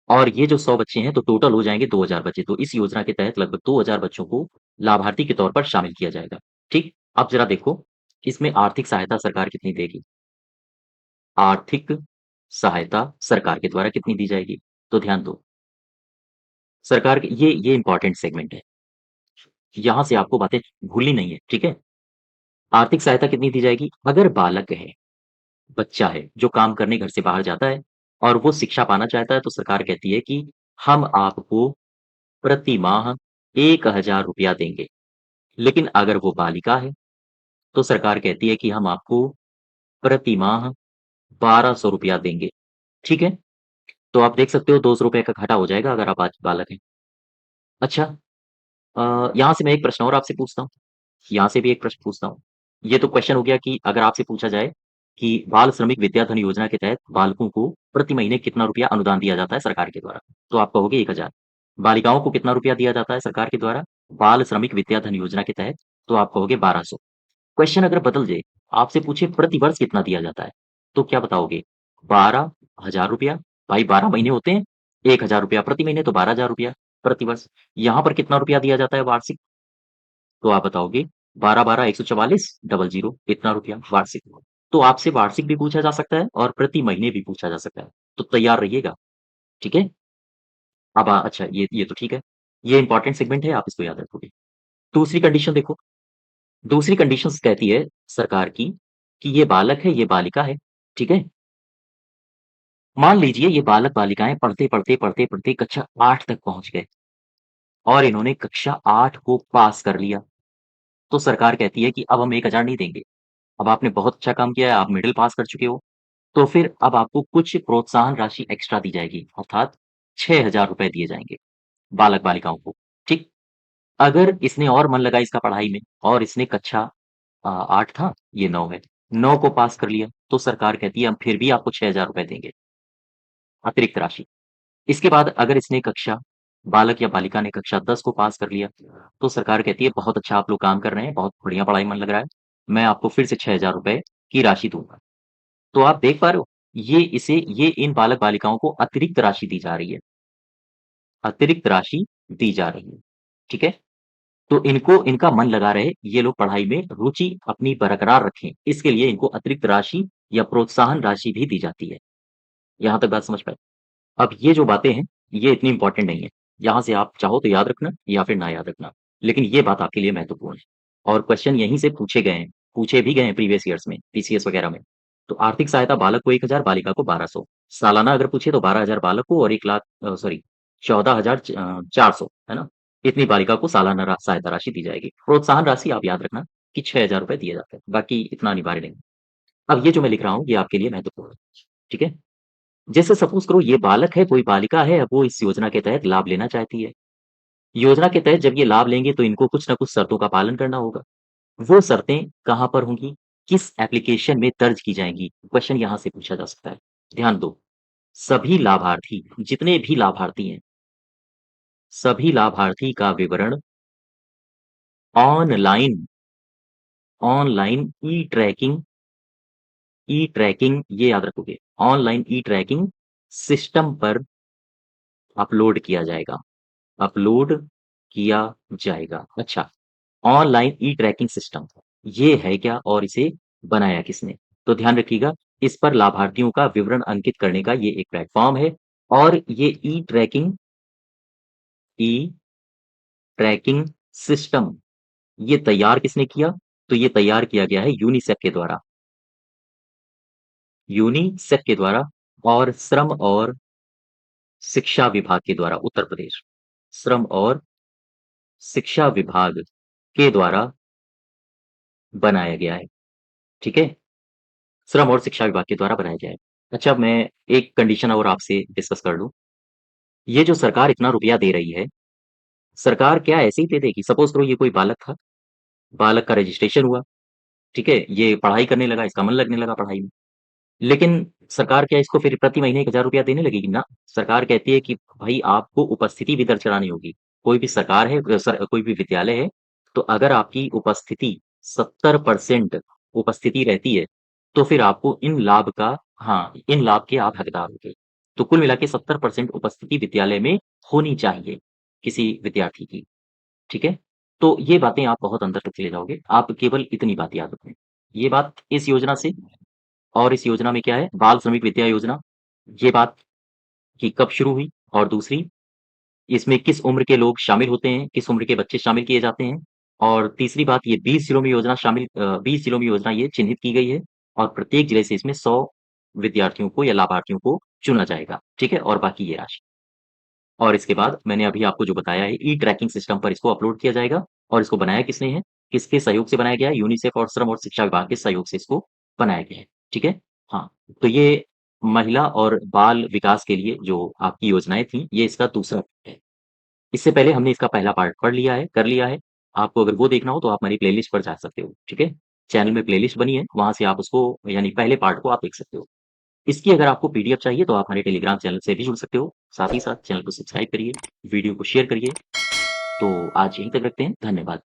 और ये जो 100 बच्चे हैं तो टोटल हो जाएँगे 2000 बच्चे। तो इस योजना के तहत लगभग 2000 बच्चों को लाभार्थी के तौर पर शामिल किया जाएगा। ठीक? अब ज़रा देखो, इसमें आर्थिक सहायता सरकार कितनी देगी? आर्थिक सहायता सरकार के द्वारा कितनी दी जाएगी? तो ध्यान दो, सरकार की ये इम्पोर्टेंट सेगमेंट है। यहाँ से आपको बातें भूलनी नहीं है, ठीक है? आर्थिक सहायता कितनी दी जाएगी? अगर बालक है, बच्चा है, जो काम करने घर से बाहर जाता है और वो शिक्षा पाना चाहता है, तो सरकार कहती है कि हम आपको प्रति माह ₹1000 देंगे। लेकिन अगर वो बालिका है, तो सरकार कहती है कि हम आपको प्रति माह ₹1200 देंगे। ठीक है? तो आप देख सकते हो ₹200 का घाटा हो जाएगा अगर आप आज बालक हैं। अच्छा, यहाँ से मैं एक प्रश्न और आपसे पूछता हूँ। यहाँ से भी एक प्रश्न पूछता हूँ। ये तो क्वेश्चन हो गया कि अगर आपसे पूछा जाए कि बाल श्रमिक विद्याधन योजना के तहत बालकों को प्रति महीने कितना रुपया अनुदान दिया जाता है सरकार के द्वारा? तो आप कहोगे 1000। बालिकाओं को कितना रुपया दिया जाता है सरकार के द्वारा बाल श्रमिक विद्याधन योजना के तहत? तो आप कहोगे 1200। क्वेश्चन अगर बदल जाए, आपसे पूछे प्रति वर्ष कितना दिया जाता है? तो क्या बताओगे? 12,000 रुपया, भाई 12 महीने होते हैं, 1000 रुपया प्रति महीने तो 12,000 रुपया प्रति वर्ष। यहाँ पर कितना रुपया दिया जाता है वार्षिक? तो आप बताओगे 12-12 144 डबल 0 इतना रुपया वार्षिक। तो आपसे वार्षिक भी पूछा जा सकता है और प्रति महीने भी पूछा जा सकता है। तो तैयार रहिएगा, ठीक है? अब अच्छा ये तो ठीक है। ये इंपॉर्टेंट सेगमेंट है, आप इसको याद रखोगे। दूसरी कंडीशन देखो, दूसरी कंडीशंस कहती है सरकार की कि ये बालक है, ये बालिका है, ठीक है? मान लीजिए ये बालक-बालिकाएँ पढ़ते कक्षा 8 तक पहुँच गए और इन्होंने कक्षा 8 को पास कर लिया। तो सरकार कहती है कि अब हम 1000 नहीं देंगे। अब आपने बहुत अच्छा काम किया है, आप मिडल पास कर चुके हो, तो फिर अब आपको कुछ प्रोत्साहन राशि एक्स्ट्रा दी जाएगी, अर्थात ₹6000 दिए जाएँगे, बालक-बालिकाओं को, ठीक? अगर इसने और मन लगाया इसका पढ़ाई में और इसने कक्षा 8 था, ये 9 है, 9 को पास कर लिया, तो सरकार कहती है हम फिर भी आपको ₹6000 देंगे, अतिरिक्त राशि। इसके बाद अगर इसने कक्षा बालक या बालिका ने कक्षा 10 को पास कर लिया, तो सरकार कहती है बहुत अच्छा आप लोग काम कर रहे हैं, बहुत बढ़िया पढ़ाई में मन लग रहा है, मैं आपको फिर से ₹6000 की राशि दूँगा। तो आप देख पा रहे हो, ये इन बालक-बालिकाओं को अतिरिक्त राशि दी जा रही है, अतिरिक्त राशि दी जा रही है, ठीक है? तो इनको इनका मन लगा रहे, ये लोग पढ़ाई में रुचि अपनी बरकरार रखें, इसके लिए इनको अतिरिक्त राशि या प्रोत्साहन राशि भी दी जाती है। यहाँ तक बात समझ पाए? अब ये जो बातें हैं, ये इतनी इम्पोर्टेंट नहीं है। यहाँ से आप चाहो तो याद रखना या फिर ना याद रखना, लेकिन ये बात आपके लिए महत्वपूर्ण है और क्वेश्चन यहीं से पूछे गए हैं, पूछे भी गए हैं प्रीवियस ईयर्स में, पीसीएस वगैरह में। तो आर्थिक सहायता बालक को 1000, बालिका को 1200। सालाना अगर पूछे तो 12,000 बालक को और 1 लाख सॉरी 14,400 है ना? इतनी बालिका को सालाना सहायता राशि दी जाएगी। प्रोत्साहन राशि आप याद रखना कि ₹6000 दिए जाते हैं, बाकी इतना अनिवार्य नहीं। अब ये जो मैं लिख रहा हूँ, ये आपके लिए महत्वपूर्ण है, ठीक है? जैसे सपोज़ करो ये बालक है, कोई बालिका है, अब वो इस योजना के तहत लाभ लेना चाहती है। योजना के तहत जब ये लाभ लेंगे तो इनको कुछ न कुछ शर्तों का पालन करना होगा। वो शर्तें कहाँ पर होंगी? किस एप्लीकेशन में दर्ज की जाएँगी? क्वेश्चन यहाँ से पूछा जा सकता है। ध्यान दो, सभी लाभार्थी जितने भी लाभार्थी हैं, सभी लाभार्थी का विवरण ऑनलाइन ऑनलाइन ई-ट्रैकिंग ये याद रखोगे, ऑनलाइन ई-ट्रैकिंग सिस्टम पर अपलोड किया जाएगा। अपलोड किया जाएगा। अच्छा, ऑनलाइन ई-ट्रैकिंग सिस्टम ये है क्या और इसे बनाया किसने? तो ध्यान रखिएगा, इस पर लाभार्थियों का विवरण अंकित करने का ये एक प्लेटफ़ॉर्म है और ये ई-ट्रैकिंग सिस्टम ये तैयार किसने किया? तो ये तैयार किया गया है यूनिसेफ के द्वारा। यूनिसेफ के द्वारा और श्रम और शिक्षा विभाग के द्वारा उत्तर प्रदेश। श्रम और शिक्षा विभाग के द्वारा बनाया गया है, ठीक है? श्रम और शिक्षा विभाग के द्वारा बनाया गया है। अच्छा, मैं एक कंडीशन और आपसे डिस्कस कर लूँ। ये जो सरकार इतना रुपया दे रही है, सरकार क्या ऐसे ही दे देगी? सपोज़ करो ये कोई बालक था, बालक का रजिस्ट्रेशन हुआ, ठीक है? ये पढ़ाई करने लगा, इसका मन लगने लगा पढ़ाई में। लेकिन सरकार क्या इसको फिर प्रति महीने 1000 रुपया देने लगेगी? ना, सरकार कहती है कि भाई आपको उपस्थिति भी दर्ज करानी होगी। कोई भी सरकार है कोई भी विद्यालय है, तो अगर आपकी उपस्थिति 70% उपस्थिति रहती है, तो फिर आपको इन लाभ का हाँ, इन लाभ के आप हकदार होगे। तो कुल मिला के 70% उपस्थिति विद्यालय में होनी चाहिए, किसी विद्यार्थी की, ठीक है? तो ये बातें आप बहुत अंदर तक ले जाओगे, आप केवल इतनी बात याद रखें। ये बात इस योजना से और इस योजना में क्या है, बाल श्रमिक विद्या योजना, ये बात कि कब शुरू हुई और दूसरी इसमें किस उम्र के लोग शामिल होते हैं, किस उम्र के बच्चे शामिल किए जाते हैं और तीसरी बात ये 20 जिलों में योजना 20 जिलों में योजना ये चिन्हित की गई है और प्रत्येक जिले से इसमें 100 विद्यार्थियों को या लाभार्थियों को चुना जाएगा, ठीक है? और बाकी ये राशि। और इसके बाद मैंने अभी आपको जो बताया है ई-ट्रैकिंग सिस्टम पर इसको अपलोड किया जाएगा और इसको बनाया किसने है? किसके सहयोग से बनाया गया है? यूनिसेफ और श्रम और शिक्षा विभाग के सहयोग से इसको बनाया गया है, ठीक है? हाँ, तो ये महिला और बाल विकास के लिए जो आपकी योजनाएँ थी, ये इसका दूसरा पार्ट है। इससे पहले हमने इसका पहला पार्ट पढ़ लिया है, कर लिया है। आपको अगर वो देखना हो तो आप हमारी प्लेलिस्ट पर जा सकते हो, ठीक है? चैनल में प्लेलिस्ट बनी है, वहाँ से आप उसको यानी पहले पार्ट को आप देख सकते हो। इसकी अगर आपको पीडीएफ चाहिए तो आप हमारे टेलीग्राम चैनल से भी जुड़ सकते हो। साथ ही साथ चैनल को सब्सक्राइब करिए, वीडियो को शेयर करिए। तो आज यहीं तक रखते हैं। धन्यवाद।